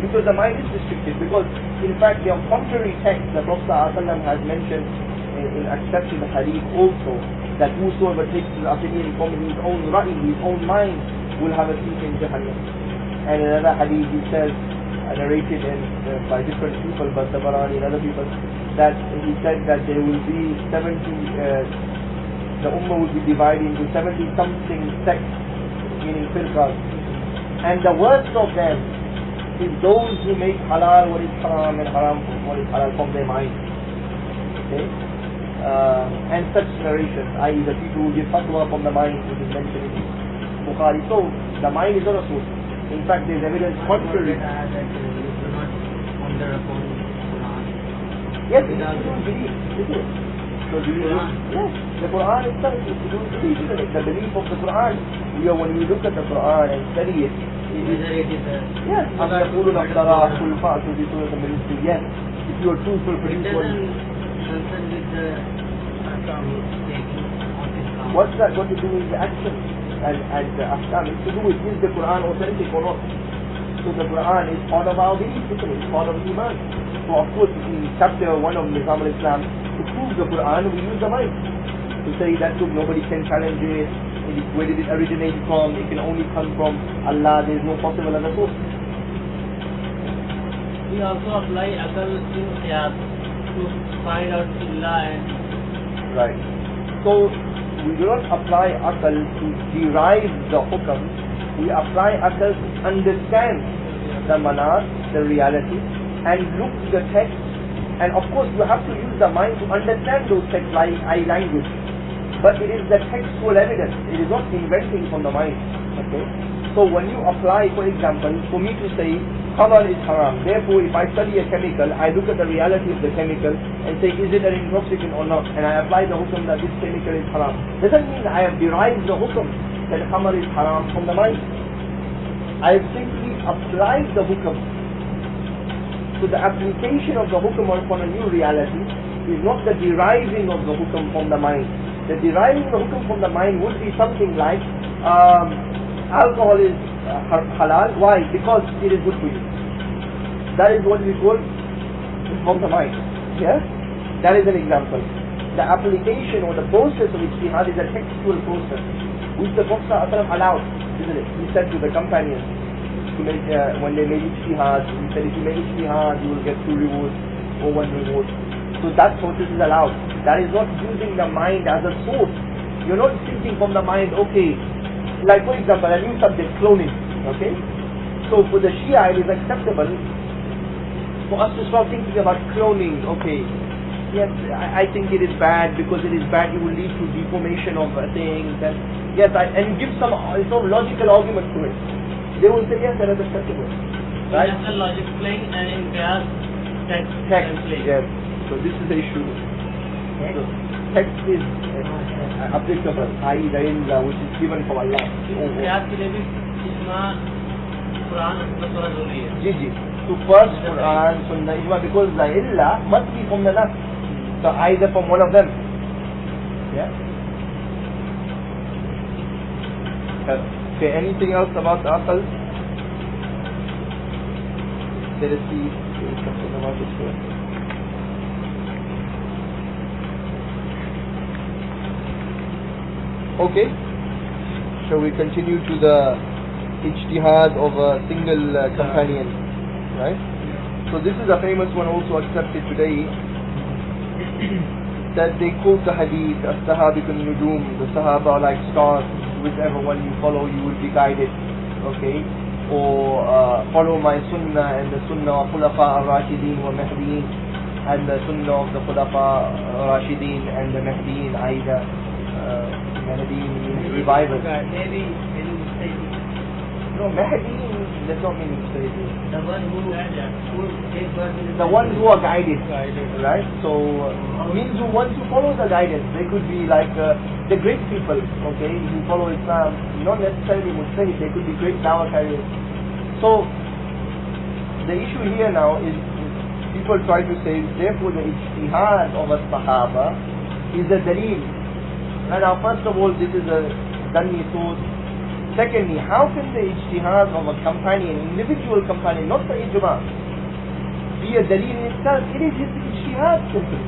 [SPEAKER 1] Because the mind is restricted. Because, in fact, there are contrary texts that Prophet ﷺ has mentioned in accepting the hadith also, that whosoever takes his opinion from his own ra'i, his own mind, will have a seat in Jahannam. And in another hadith he says, narrated by different people, but Tabarani and other people, that he said that there will be 70, the ummah will be divided into 70 something sects, meaning firqas. And the worst of them is those who make halal what is haram and haram what is halal from their mind. Okay? And such narrations, i.e. the people who give fatwa from the mind, which is mentioned in Bukhari. So, the mind is not a source. In fact, there is evidence contrary. Yes, it is to do belief, isn't it? So do you yes, the Quran itself is to do belief, isn't it? The belief of the Quran. When we look at the Quran and study it, yes, yes, if you are truthful, produce one. What's that got to do with the action? And the ahkam is to do with, is the Quran authentic or not? So the Quran is part of our belief, isn't it? It's part of Iman. So of course in chapter 1 of Nizam al-Islam, to prove the Quran, we use the mind. To say that look, nobody can challenge it, where did it originate from, it can only come from Allah, there is no possible other source.
[SPEAKER 3] We also apply akal in qiyas to find out illa and...
[SPEAKER 1] Right. So we do not apply akal to derive the hukam, we apply akal to understand the manas, the reality, and look the text. And of course you have to use the mind to understand those texts like language. But it is the textual evidence, it is not inventing from the mind. Okay? So when you apply, for example, for me to say khamar is haram, therefore if I study a chemical, I look at the reality of the chemical and say is it an intoxicant or not, and I apply the hukum that this chemical is haram. Doesn't mean I have derived the hukum that khamar is haram from the mind. I have simply applied the hukum. So the application of the hukum upon a new reality is not the deriving of the hukum from the mind. The deriving the hukum from the mind would be something like alcohol is halal. Why? Because it is good for you. That is what we call from the mind. Yes? That is an example. The application or the process of ijtihad is a textual process which the Prophet ﷺ allowed, isn't it? He said to the companions to make, when they made ijtihad, he said if you make ijtihad you will get 2 rewards or 1 reward. So that process is allowed. That is not using the mind as a source. You're not thinking from the mind, okay, like for example a new subject, cloning. Okay? So for the Shia it is acceptable for us to start thinking about cloning. Okay, yes, I think it is bad because it is bad, it will lead to deformation of things, and yes, and give some logical argument to it. They will say yes, that is acceptable. Right?
[SPEAKER 3] In logic playing and in qiyas text and playing.
[SPEAKER 1] Yes. So this is the issue. So, text is applicable, i.e. the illa which is given from Allah.
[SPEAKER 3] qiyas ke liye bhi isma Quran and Sunnah zaruri hai.
[SPEAKER 1] Ji ji. So first Quran, Sunnah, Ijma, because the illa must be from the nafs. So either from one of them. Yeah. Okay, anything else about the aql? Let us see if there is something about this here. Okay, shall we continue to the ijtihad of a single companion, right? So this is a famous one also accepted today, that they quote the hadith, as-sahabikun nujum, the sahaba are like stars, whichever one you follow you will be guided, okay? Or follow my sunnah and the sunnah of khulafa ar-rashideen wa mahdiin, and the sunnah of the khulafa ar-rashideen and the mahdiin, either Mahdi revival.
[SPEAKER 2] Maybe
[SPEAKER 1] no, Mahdi does not mean mustahideen.
[SPEAKER 2] the one who takes birth in
[SPEAKER 1] The ones who are guided, right? So means who want to follow the guidance. They could be like the great people, okay, who follow Islam, not necessarily mustahid. They could be great dawah carriers. So the issue here now is people try to say, therefore the ijtihad of a sahaba is a dalil. And now first of all, this is a Danni source. Secondly, how can the ijtihad of a companion, individual companion, not the ijma, be a dalil in itself? It is his ijtihad simply.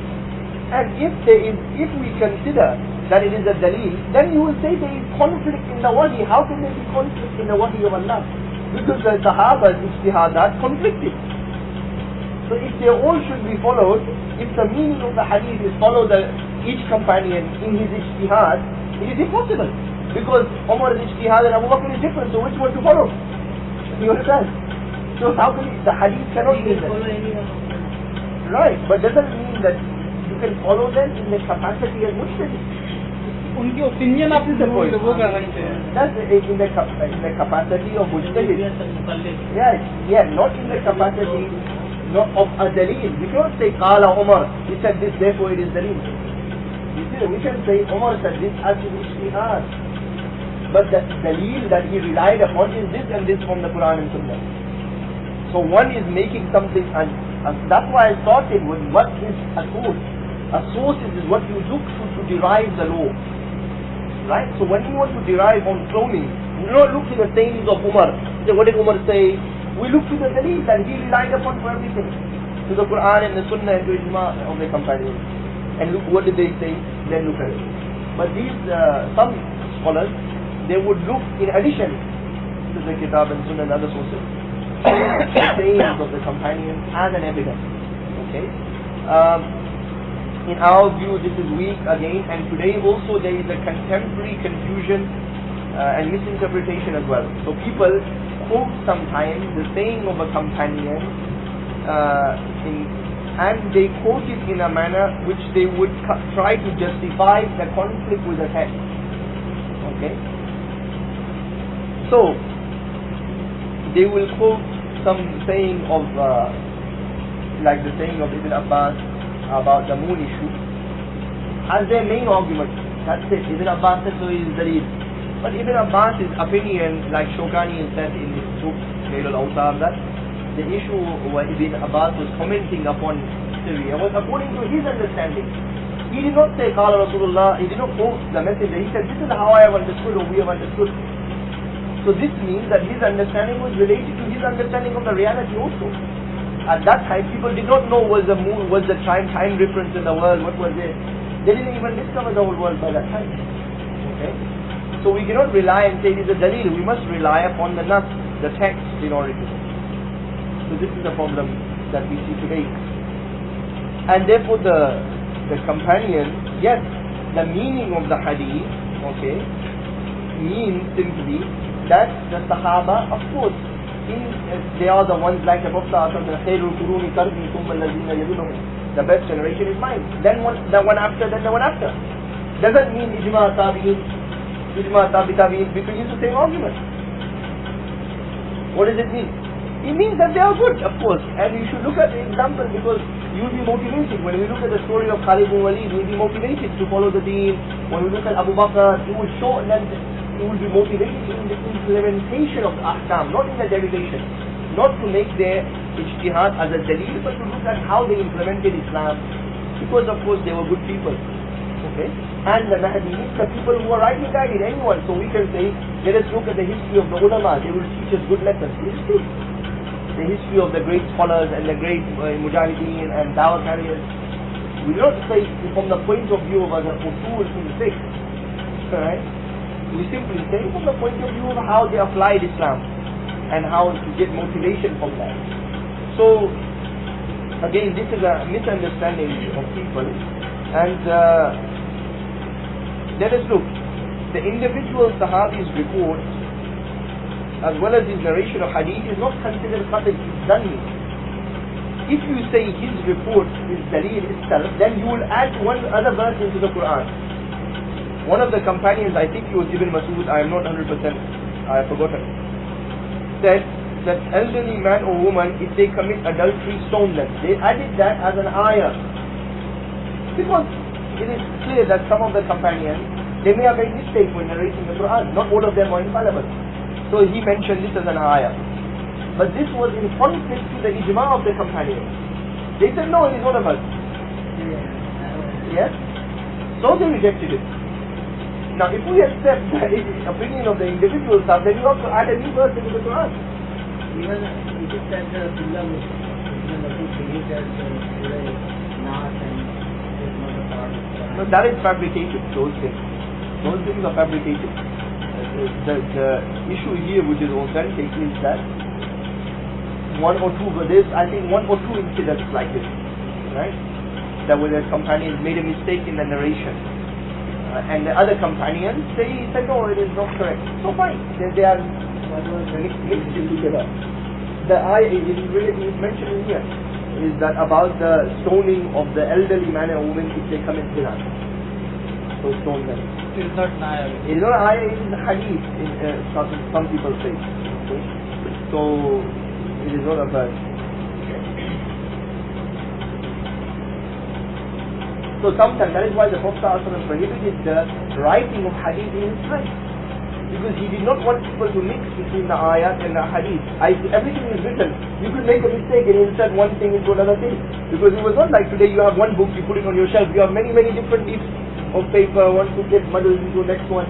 [SPEAKER 1] And if we consider that it is a dalil, then you will say there is conflict in the wahi. How can there be conflict in the wahi of Allah? Because the Sahaba's ijtihadat conflicted. So if they all should be followed, if the meaning of the hadith is follow each companion in his ijtihad, it is impossible. Because Umar's ijtihad and Abu Bakr is different, so which one to follow? You understand? So how can the hadith cannot be that?
[SPEAKER 2] follow anyone.
[SPEAKER 1] Right, but doesn't mean that you can follow them in their capacity as mujtahid.
[SPEAKER 4] उनकी opinion आप वो कर सकते हैं.
[SPEAKER 1] That's in the capacity of mujtahid.
[SPEAKER 3] मुकल्लिद.
[SPEAKER 1] Yeah, not in the capacity of a dalil. We cannot say Qala Umar, he said this, therefore it is dalil. You see, we can say Umar said this as his ijtihad. But the dalil that he relied upon is this and this from the Quran and Sunnah. So one is making something, and that's why I started with what is a source. A source is what you look to derive the law. Right? So when you want to derive on cloning, we do not look to the sayings of Umar. So what did Umar say? We look to the dalil that he relied upon for everything. To the Quran and the Sunnah and to Ijma of the companions. And look, what did they say? Then look at it. But these, some scholars, they would look in addition to the Kitab and Sunnah and other sources, the sayings of the companions as an evidence. Okay? In our view, this is weak again, and today also there is a contemporary confusion and misinterpretation as well. So people quote sometimes the saying of a companion and they quote it in a manner which they would try to justify the conflict with the text. Okay? So they will quote some saying of like the saying of Ibn Abbas about the moon issue as their main argument. That's it. Ibn Abbas said so is dalil. But Ibn Abbas's opinion, like Shawkani said in his book Layl al-Awtar, that the issue where Ibn Abbas was commenting upon Syria was according to his understanding. He did not say Qala Rasulullah, he did not quote the messenger, he said this is how I have understood or we have understood. So this means that his understanding was related to his understanding of the reality also. At that time, people did not know was the moon, was the time difference in the world, what was it. They didn't even discover the whole world by that time. Okay? So we cannot rely and say it is a dalil. We must rely upon the nas, the text in order to. So this is the problem that we see today. And therefore the companion, yes, the meaning of the hadith, okay, means simply that the Sahaba, of course, they are the ones like the Prophet the best generation is mine, then the one after, then the one after. Doesn't mean ijma tabi'in, ijma tabi'in, because it's the same argument. What does it mean? It means that they are good, of course, and you should look at the example because you will be motivated. When we look at the story of Khalid bin Walid, you will be motivated to follow the deen. When we look at Abu Bakr, it will show that you will be motivated in the implementation of the ahkam, not in the derivation. Not to make their ijtihad as a dalil, but to look at how they implemented Islam. Because of course they were good people. Okay? And the Mahdi, the people who are rightly guided, anyone. So we can say, let us look at the history of the Ulema, they will teach us good lessons. It is true. The history of the great scholars and the great mujahideen and dawah carriers. We do not say from the point of view of the Usul-ul-Fiqh. Right? We simply say from the point of view of how they applied Islam and how to get motivation from that. So again, this is a misunderstanding of people, and let us look. The individual Sahabi's report as well as his narration of hadith is not considered qatl, it's dhanni. If you say his report is dalil itself, then you will add one other verse into the Quran. One of the companions, I think he was Ibn Masud, I am not 100%, I have forgotten, said that elderly man or woman, if they commit adultery, stone them. They added that as an ayah. Because it is clear that some of the companions, they may have made mistake when narrating the Quran. Not all of them are infallible. So he mentioned this as an ayah. But this was in conflict to the ijma of the companions. They said, no, it is not of us. Yes? So they rejected it. Now, if we accept the opinion of the individuals, then you have to add a new verse into the Quran.
[SPEAKER 2] Even it is that Abdullah Muslim believes that Nas and his mother
[SPEAKER 1] No, that is fabricated, those things. Those things are fabricated. The issue here which is authentic is that one or two, but there's I think one or two incidents like this, right? That where the companions made a mistake in the narration. And the other companions, they said, no, it is not correct. So fine, they are mixed together. The ayah is mentioned here is that about the stoning of the elderly man and woman if they commit zina. So stone them.
[SPEAKER 4] It is not an ayah.
[SPEAKER 1] It is not an ayah, it is a hadith, some people say. Okay? So it is not a verse. So sometimes that is why the Prophet ﷺ prohibited the writing of hadith in his time. Because he did not want people to mix between the ayat and the hadith. Everything is written. You could make a mistake and insert one thing into another thing. Because it was not like today you have one book, you put it on your shelf. You have many different bits of paper. One could get muddled into the next one.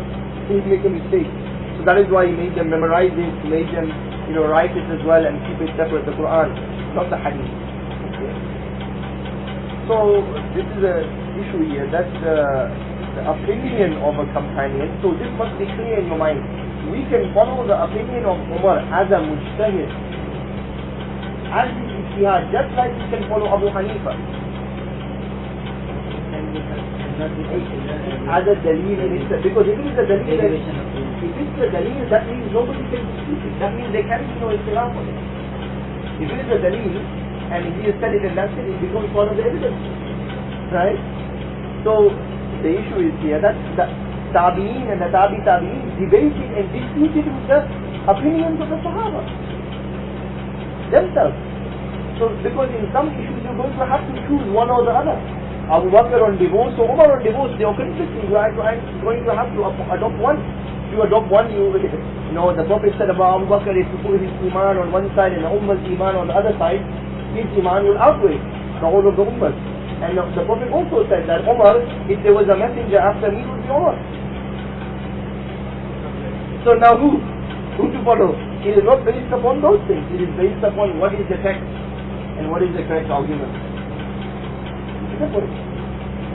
[SPEAKER 1] So you make a mistake. So that is why he made them memorize it, made them write it as well and keep it separate, the Quran, not the hadith. Okay. So this is a issue here, that's the opinion of a companion. So this must be clear in your mind. We can follow the opinion of Umar as a mujtahid, as his ijtihad, just like we can follow Abu Hanifa as a dalil in itself. Because if it is a dalil, that means nobody can dispute it. That means there can be no ikhtilaf on it. If it is a dalil and he has said it and that's it, it becomes one of the evidence. Right? So the issue is here that the Tabi'in and the Tabi'in debated and disputed with the opinions of the Sahaba themselves. So because in some issues you're going to have to choose one or the other. Abu Bakr on divorce or Umar on divorce, they are conflicting. You are going to have to adopt one. If you adopt one, the Prophet said about Abu Bakr, if you put his Iman on one side and the Ummah's Iman on the other side, his Iman will outweigh the whole of the Ummah. And the Prophet also said that Umar, if there was a messenger after me, would be Umar. So now who to follow? It is not based upon those things. It is based upon what is the text and what is the correct argument.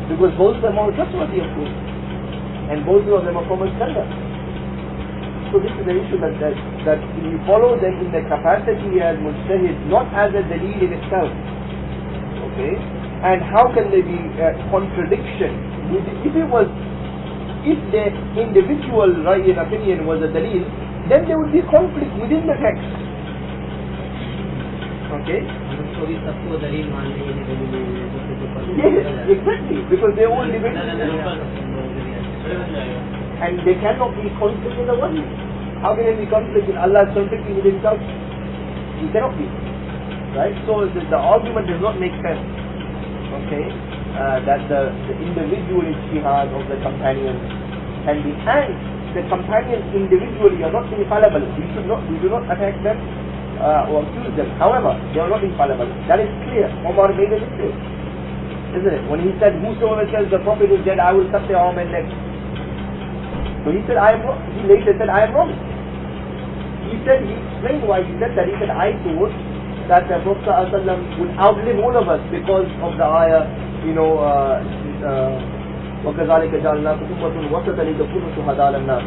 [SPEAKER 1] Because both of them are trustworthy, of course, and both of them are common standard. So this is the issue that you follow them in the capacity as mujtahid, not as a dalil in itself. Okay? And how can there be a contradiction? If the individual right in opinion was a dalil, then there would be conflict within the text. Okay? Yes, exactly, because they all live in and they cannot be conflict with the one. How can there be conflict with Allah perfectly with himself? He cannot be. Right? So the argument does not make sense. Okay? That the individual ijtihad of the companions can be, and the companions individually are not infallible. We do not attack them or accuse them. However, they are not infallible. That is clear. Umar made a mistake, isn't it? When he said, whosoever says the Prophet is dead, I will cut their arm and leg. So he said, I am wrong. He later said, I am wrong. He explained why. He said that I thought that the Prophet ﷺ would outlive all of us because of the ayah, وَكَذَلِكَ جَعَلْنَاكُمْ أُمَّةٌ وَسَطًا لِتَكُونُوا شُهَدَاءَ عَلَى النَّاسِ,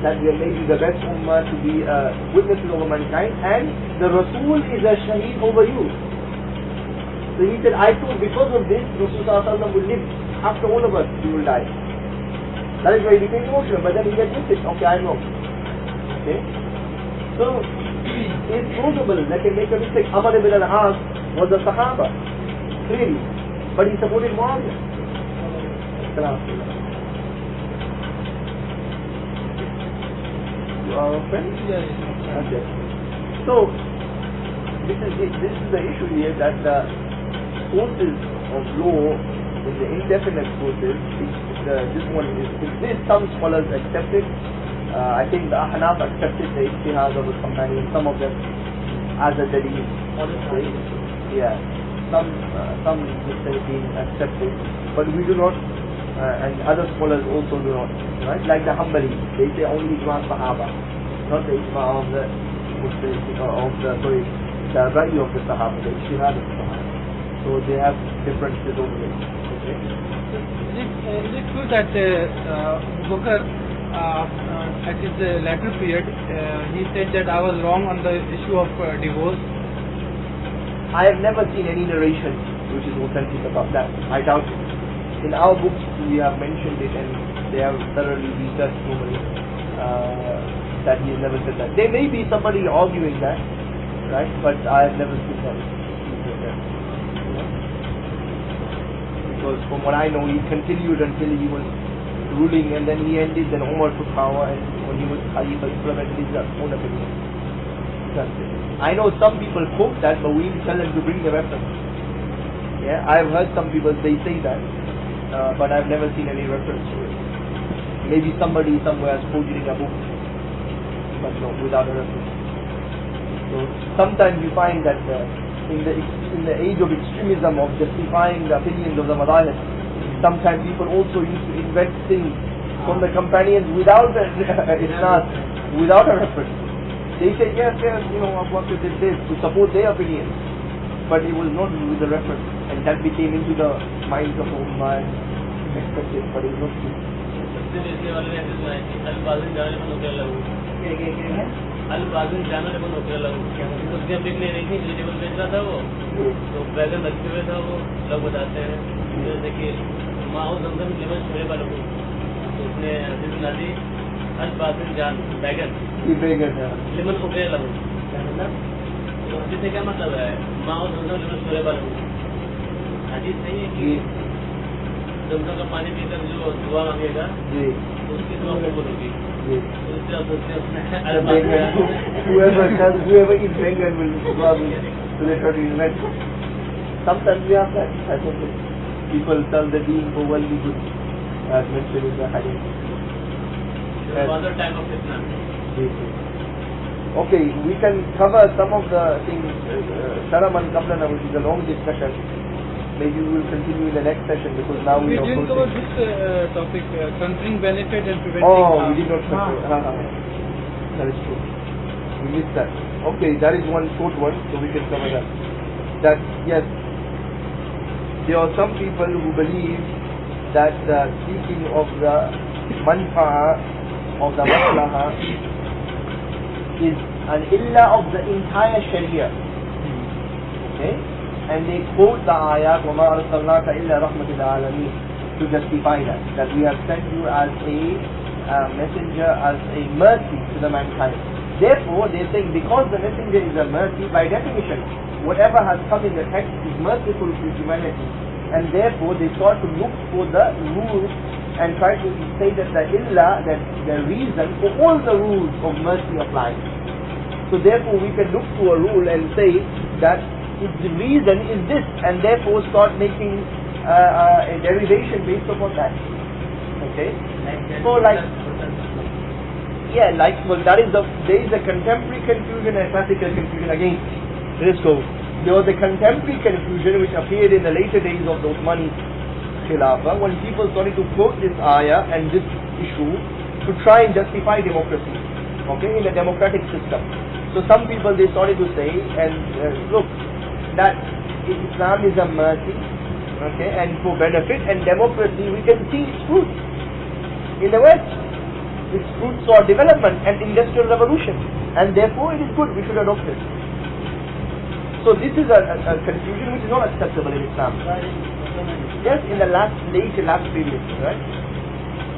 [SPEAKER 1] that we have made you the best ummah to be witnesses over mankind, and the Rasul is a shaheed over you. So he said, I thought because of this, Rasul will live after all of us, he will die. That is why he became emotional, but then he admitted, okay, I know. Okay? So, it's plausible that they make a mistake. Amr ibn al-As was a Sahaba, clearly, but he supported Muawiyah. You are a friend?
[SPEAKER 4] Yes.
[SPEAKER 1] Okay. So, this is the issue here, that the sources of law, in the indefinite sources, some scholars accept it. I think the Ahnaf accepted the ijtihad of the companions, some of them, as a dalil. Yeah. Some mujtahideen accept it, but we do not, and other scholars also do not. Right? Like the Hanbali, they say only ijma Sahaba, not the ijma of the mujtahideen, the ra'i of the Sahaba, the ijtihad of the Sahaba. So they have differences over it.
[SPEAKER 4] Is it true that Booker, at his latter period, he said that I was wrong on the issue of divorce?
[SPEAKER 1] I have never seen any narration which is authentic about that. I doubt it. In our books we have mentioned it and they have thoroughly researched normally that he has never said that. There may be somebody arguing that, right? But I have never seen that. Because from what I know, he continued until he was ruling, and then he ended. Then Umar took power, and when he was Khalifa, implemented his own opinion. That's it. I know some people quote that, but we tell them to bring the reference. Yeah, I've heard some people say that, but I've never seen any reference to it. Maybe somebody somewhere has quoted in a book, but no, without a reference. So sometimes you find that in the age of extremism of justifying the opinions of the madahib, sometimes people also used to invent things from the companions without without a reference. They say yes, Abu Bakr did this to support their opinions, but it was not with the reference, and that became into the minds of Ummah and accepted, but it was not true.
[SPEAKER 3] अल-बाज़िन जाना जब नौकरी लगू, उसके हम बिकने नहीं थी, vegetable बेच रहा था वो, तो बैगन रखे हुए था वो, लोग बताते हैं, जैसे कि माओ जमजम लेमन छोड़े वालों को, तो उसने हदीस नादी अल-बाज़िन जान बैगन लेमन नौकरी लगू, तो हदीस से क्या मतलब है? माओ जमजम लेमन छोड़े वालों को, हदीस नहीं है कि जमजम का पानी पीकर जो दुआ मांगेगा, उसकी दुआ कबूल होगी.
[SPEAKER 1] Whoever eats vegan will literally invent. Sometimes we have that type of thing. People tell the deen for worldly good, as mentioned in the hadith.
[SPEAKER 3] Another type of Islam.
[SPEAKER 1] Okay, we can cover some of the things. Sharaman Kaplana, which is a long discussion. Maybe we will continue in the next session because now we
[SPEAKER 4] didn't cover this topic, conferring benefit and preventing
[SPEAKER 1] harm. We did not cover it. That is true. We missed that. Okay, that is one short one, so we can cover that. That, yes, there are some people who believe that the speaking of the manfa'a, of the maslaha, is an illa of the entire sharia. Okay? And they quote the ayat وَمَا أَرْسَلْنَاكَ إِلَّا رَحْمَةِ الْعَالَمِينَ to justify that we have sent you as a messenger, as a mercy to the mankind. Therefore, they think because the messenger is a mercy, by definition, whatever has come in the text is merciful to humanity. And therefore, they start to look for the rules and try to say that the illa, that the reason for all the rules of mercy apply. So therefore, we can look to a rule and say that the reason is this, and therefore start making a derivation based upon that. Okay? So like, yeah, like, well, there is a contemporary confusion and classical confusion again. Let's go. There was a contemporary confusion which appeared in the later days of the Uthmani Khilafah when people started to quote this ayah and this issue to try and justify democracy, okay, in a democratic system. So some people, they started to say, and look, that Islam is a mercy, okay, and for benefit, and democracy, we can see its fruits in the West. Its fruits are development and industrial revolution, and therefore it is good, we should adopt it. So this is a confusion which is not acceptable in Islam. Yes, in the last period, right?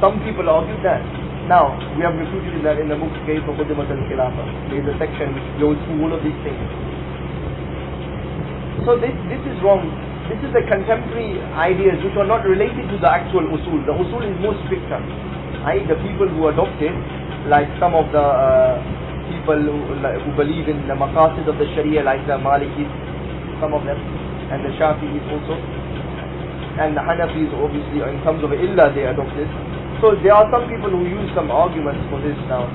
[SPEAKER 1] Some people argue that. Now, we have refuted that in the book Kayf Qudimat al-Khilafah. There is a section which goes through all of these things. So this is wrong. This is the contemporary ideas which are not related to the actual usul. The usul is more stricter. The people who adopt it, like some of the people who believe in the maqasid of the Sharia, like the Malikis, some of them, and the Shafi'is also, and the Hanafis obviously, in terms of illa they adopt it. So there are some people who use some arguments for this now.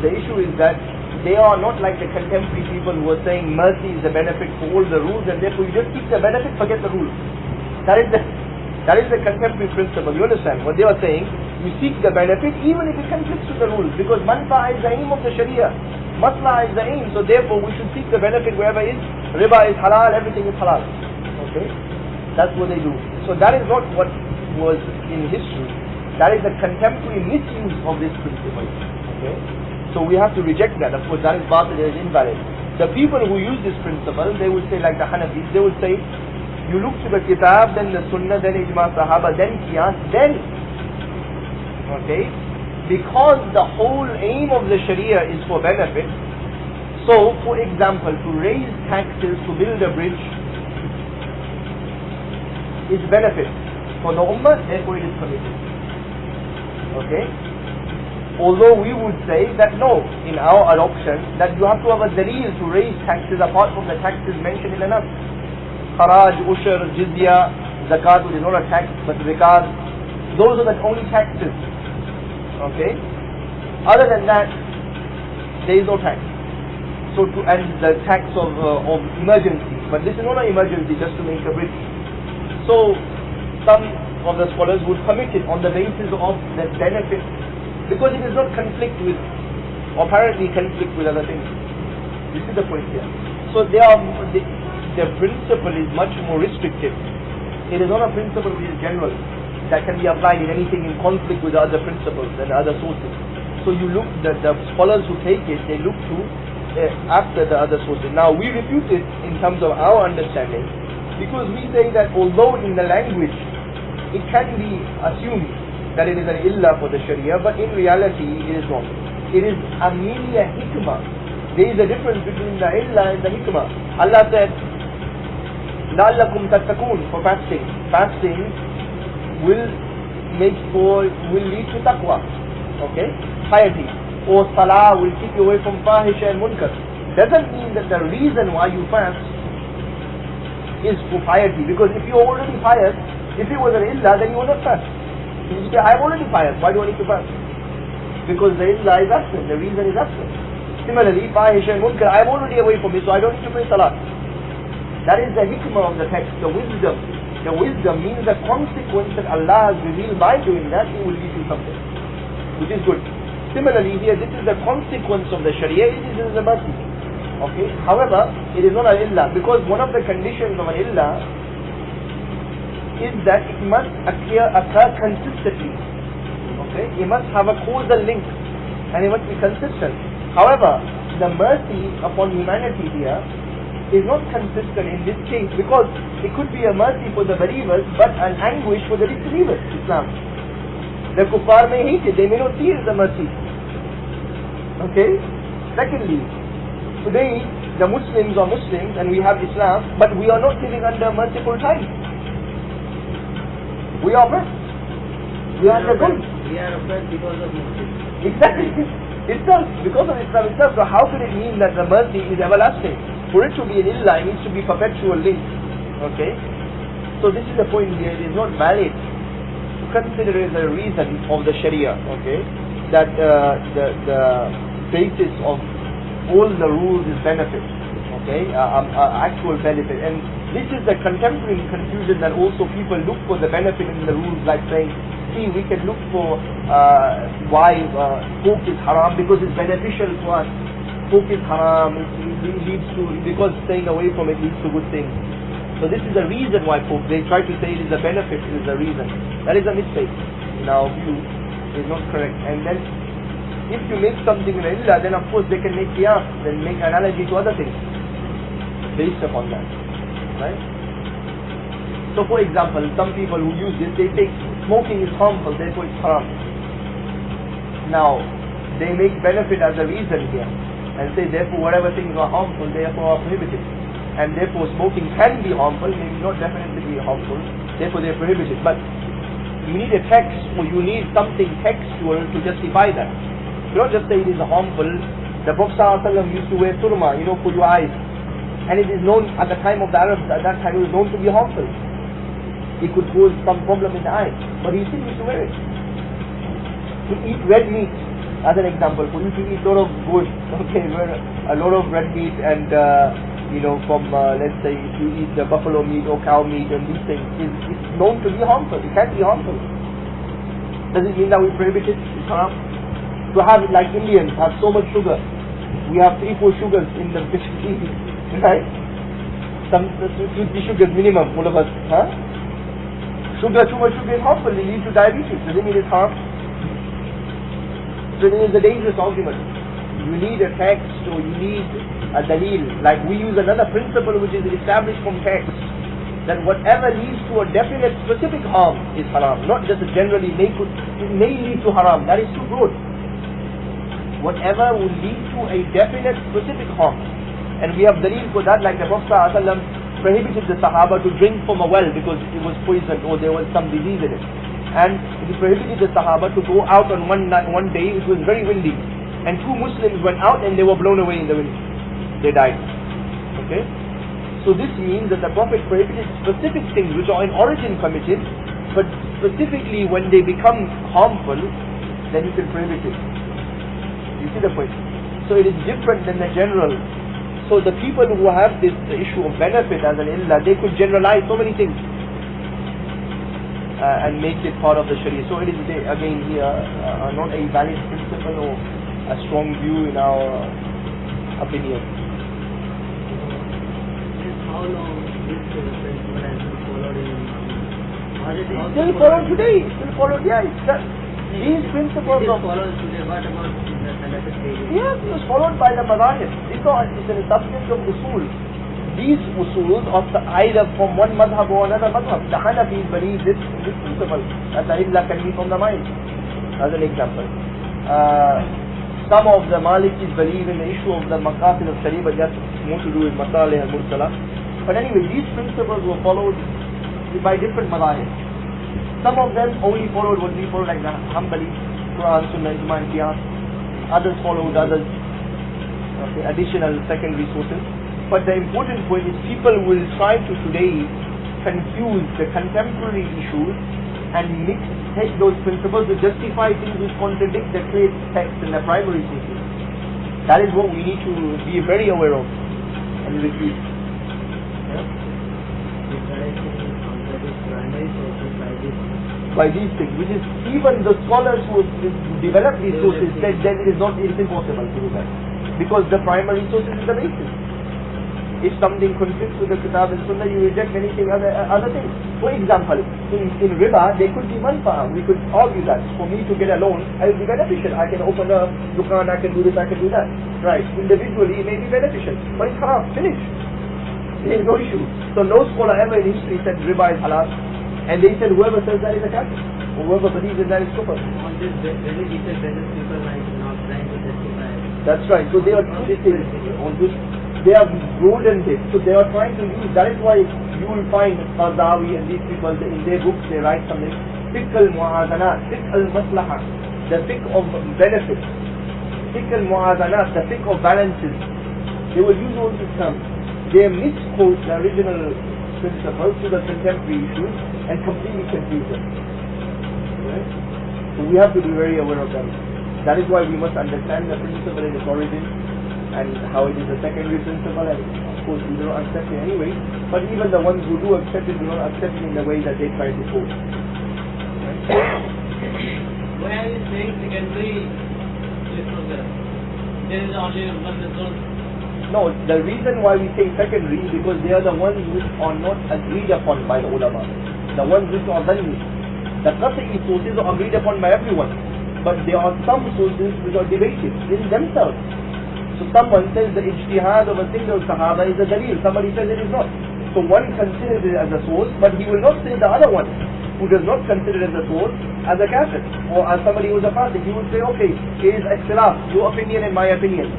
[SPEAKER 1] The issue is that they are not like the contemporary people who are saying mercy is the benefit for all the rules, and therefore you just seek the benefit, forget the rules. That is the contemporary principle. You understand what they are saying? You seek the benefit even if it conflicts with the rules, because manfa is the aim of the Sharia, masla is the aim. So therefore we should seek the benefit wherever is riba is halal, everything is halal. Okay, that's what they do. So that is not what was in history. That is the contemporary misuse of this principle. Okay? So we have to reject that. Of course, that is batil, it is invalid. The people who use this principle, they would say, like the Hanafis, they would say, you look to the kitab, then the sunnah, then ijma sahaba, then qiyas, then. Okay? Because the whole aim of the sharia is for benefit. So, for example, to raise taxes to build a bridge is benefit for the ummah, therefore it is permitted. Okay? Although we would say that no, in our adoption, that you have to have a daleel to raise taxes apart from the taxes mentioned in the nas. Kharaj, ushur, jizya, zakat, which is not a tax, but zakat, those are the only taxes. Okay? Other than that, there is no tax. So and the tax of emergency, but this is not an emergency just to make a bridge. So some of the scholars would commit it on the basis of the benefit, because it does not conflict with, apparently conflict with other things. This is the point here. So the principle is much more restrictive. It is not a principle which is general, that can be applied in anything in conflict with other principles and other sources. So you look, the scholars who take it, they look to after the other sources. Now we refute it in terms of our understanding, because we say that although in the language it can be assumed that it is an illah for the sharia, but in reality it is wrong. It is merely a hikmah. There is a difference between the illah and the hikmah. Allah said, لَعَلَّكُمْ تَتَّقُونَ, for fasting. Fasting will lead to taqwa. Okay? Piety. Or salah will keep you away from fahisha and munkar. Doesn't mean that the reason why you fast is for piety, because if you are already pious, if it was an illah, then you would not fast. You say, I am already pious, why do I need to fast? Because the illah is absent, the reason is absent. Similarly, fahisha and munkar, I am already away from it, so I don't need to pray salah. That is the hikmah of the text, the wisdom. The wisdom means the consequence that Allah has revealed by doing that, it will lead to something, which is good. Similarly, here, this is the consequence of the sharia, this is a mercy. Okay? However, it is not an illah, because one of the conditions of an illah is that it must occur consistently. Okay? It must have a causal link, and it must be consistent. However, the mercy upon humanity here is not consistent in this case, because it could be a mercy for the believers, but an anguish for the disbelievers. Islam. The kuffar may hate it, they may not see it as a mercy. Okay? Secondly, today the Muslims are Muslims and we have Islam, but we are not living under merciful times. We are oppressed. We are under guilt.
[SPEAKER 2] We are oppressed because of Muslims.
[SPEAKER 1] Exactly. Itself, because of Islam itself. So how can it mean that the mercy is everlasting? For it to be an illah, it needs to be perpetual link. Okay? So this is the point here. It is not valid to consider it a reason of the Sharia. Okay? That the basis of all the rules is benefit. Okay? Actual benefit. And this is the contemporary confusion, that also people look for the benefit in the rules, like saying, see, we can look for why pork is haram because it's beneficial to us. Pork is haram, it leads to, because staying away from it leads to good things. So this is the reason why pork, they try to say it is a benefit, it is the reason. That is a mistake in our view, it is not correct. And then if you make something an illah, then of course they can make qiyas, then make analogy to other things based upon that. Right? So for example, some people who use this, they say smoking is harmful, therefore it's haram. Now, they make benefit as a reason here, and say therefore whatever things are harmful, therefore are prohibited. And therefore smoking can be harmful, maybe not definitely be harmful, therefore they are prohibited. But you need a text, or you need something textual to justify that. You don't just say it is harmful. The Prophet ﷺ used to wear surma, for your eyes. And it is known at the time of the Arabs, at that time it was known to be harmful. It could cause some problem in the eye, but he still used to wear it. To eat red meat, as an example, for you to eat a lot of gosh, okay, a lot of red meat, and from let's say if you eat the buffalo meat or cow meat and these things, it's known to be harmful. It can be harmful. Does it mean that we prohibit it? It's haram. To have it like Indians have so much sugar. We have 3-4 sugars in the fish we eat. Right? Some 2-3 sugars minimum, all of us. Huh? Sugar, too much sugar is harmful, it leads to diabetes. Does it mean it's harm? So it is a dangerous argument. You need a text or you need a dalil. Like we use another principle which is established from text, that whatever leads to a definite specific harm is haram, not just a generally it may lead to haram. That is too broad. Whatever will lead to a definite specific harm. And we have dalil for that, like the Prophet ﷺ prohibited the Sahaba to drink from a well because it was poisoned or there was some disease in it. And he prohibited the Sahaba to go out on one day, it was very windy. And two Muslims went out and they were blown away in the wind. They died. Okay? So this means that the Prophet prohibited specific things which are in origin permitted, but specifically when they become harmful, then you can prohibit it. You see the point? So it is different than the general. So the people who have the issue of benefit as an illah, they could generalize so many things and make it part of the Sharia. So it is again here not a valid principle or a strong view in our opinion.
[SPEAKER 2] How long this principle has been followed in
[SPEAKER 1] It's still followed today. Still followed, yeah. These principles
[SPEAKER 2] it is
[SPEAKER 1] of
[SPEAKER 2] followed today. What about the Salafi stage?
[SPEAKER 1] yes, it was followed by the madhahib. It's an substance of usul. These usuls are either from one madhab or another madhab. The Hanafis believe this principle, that the illa can be from the mind, as an example. Some of the Malikis believe in the issue of the maqasid of Sharia, but that's more to do with masalih and mursala. But anyway, these principles were followed by different madhahib. Some of them only followed what we follow, like the Hanbali, Quran, Sunnah, Ijma and Qiyas. Others followed additional secondary sources. But the important point is people will try to today confuse the contemporary issues and take those principles to justify things which contradict the clear text in the primary sources. That is what we need to be very aware of and repeat. By these things, which is even the scholars who develop these sources said that it is impossible to do that, because the primary source is the basis. If something conflicts with the Kitab and Sunnah, you reject anything other things. For example, in riba, there could be manfa'a. We could argue that for me to get a loan, it will be beneficial. I can open a dukan, I can do this, I can do that. Right? Individually, it may be beneficial, but it's haram. Finish. There is no issue. So no scholar ever in history said riba is halal. And they said whoever says that is a kafir, or whoever believes in that is kufr.
[SPEAKER 2] On this very detailed basis, people are not trying to justify it.
[SPEAKER 1] That's right. So they are twisting on this. They have broadened it. So they are trying to use. That is why you will find Qardawi and these people in their books they write something. Fiqh al-mu'azanat, fiqh al-maslaha, the fiqh of benefits. Fiqh al-mu'azanat, the fiqh of balances. They will use all these terms. They misquote the original principles to the contemporary issues and completely confuse them. Right? So we have to be very aware of them. That is why we must understand the principle in its origin and how it is a secondary principle, and of course we do not accept it anyway, but even the ones who do accept it do not accept it in the way that they try to quote. Right?
[SPEAKER 3] Why are you saying secondary resource? There is only one resource.
[SPEAKER 1] No, the reason why we say secondary is because they are the ones which are not agreed upon by the ulama. The ones which are dhanni. The qat'i sources are agreed upon by everyone. But there are some sources which are debated in themselves. So someone says the ijtihad of a single sahaba is a dalil. Somebody says it is not. So one considers it as a source, but he will not say the other one, who does not consider it as a source, as a kafir, or as somebody who is a fasik. He would say, okay, here is ikhtilaf, your opinion and my opinion.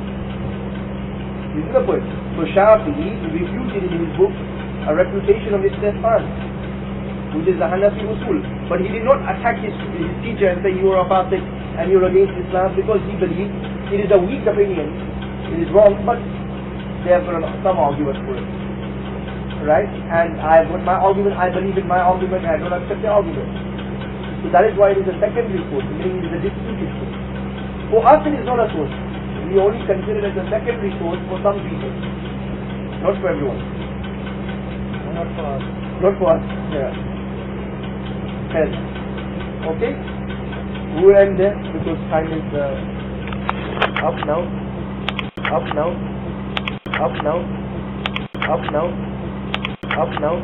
[SPEAKER 1] This is the point. So Shafi'i refuted in his book a refutation of istihsan, which is the Hanafi usul. But he did not attack his teacher and say you are a fasik and you are against Islam, because he believed it is a weak opinion, it is wrong, but there are some arguments for it. Right? And I have my argument, I believe in my argument, and I don't accept the argument. So that is why it is a secondary source, meaning it is a disputed source. For us it is not a source. We only consider it as a secondary source for some people, not for everyone.
[SPEAKER 4] Not for us.
[SPEAKER 1] Not for us. Yeah. Hence. Okay? We will end there because time is up now. Up now. Up now. Up now. Up now.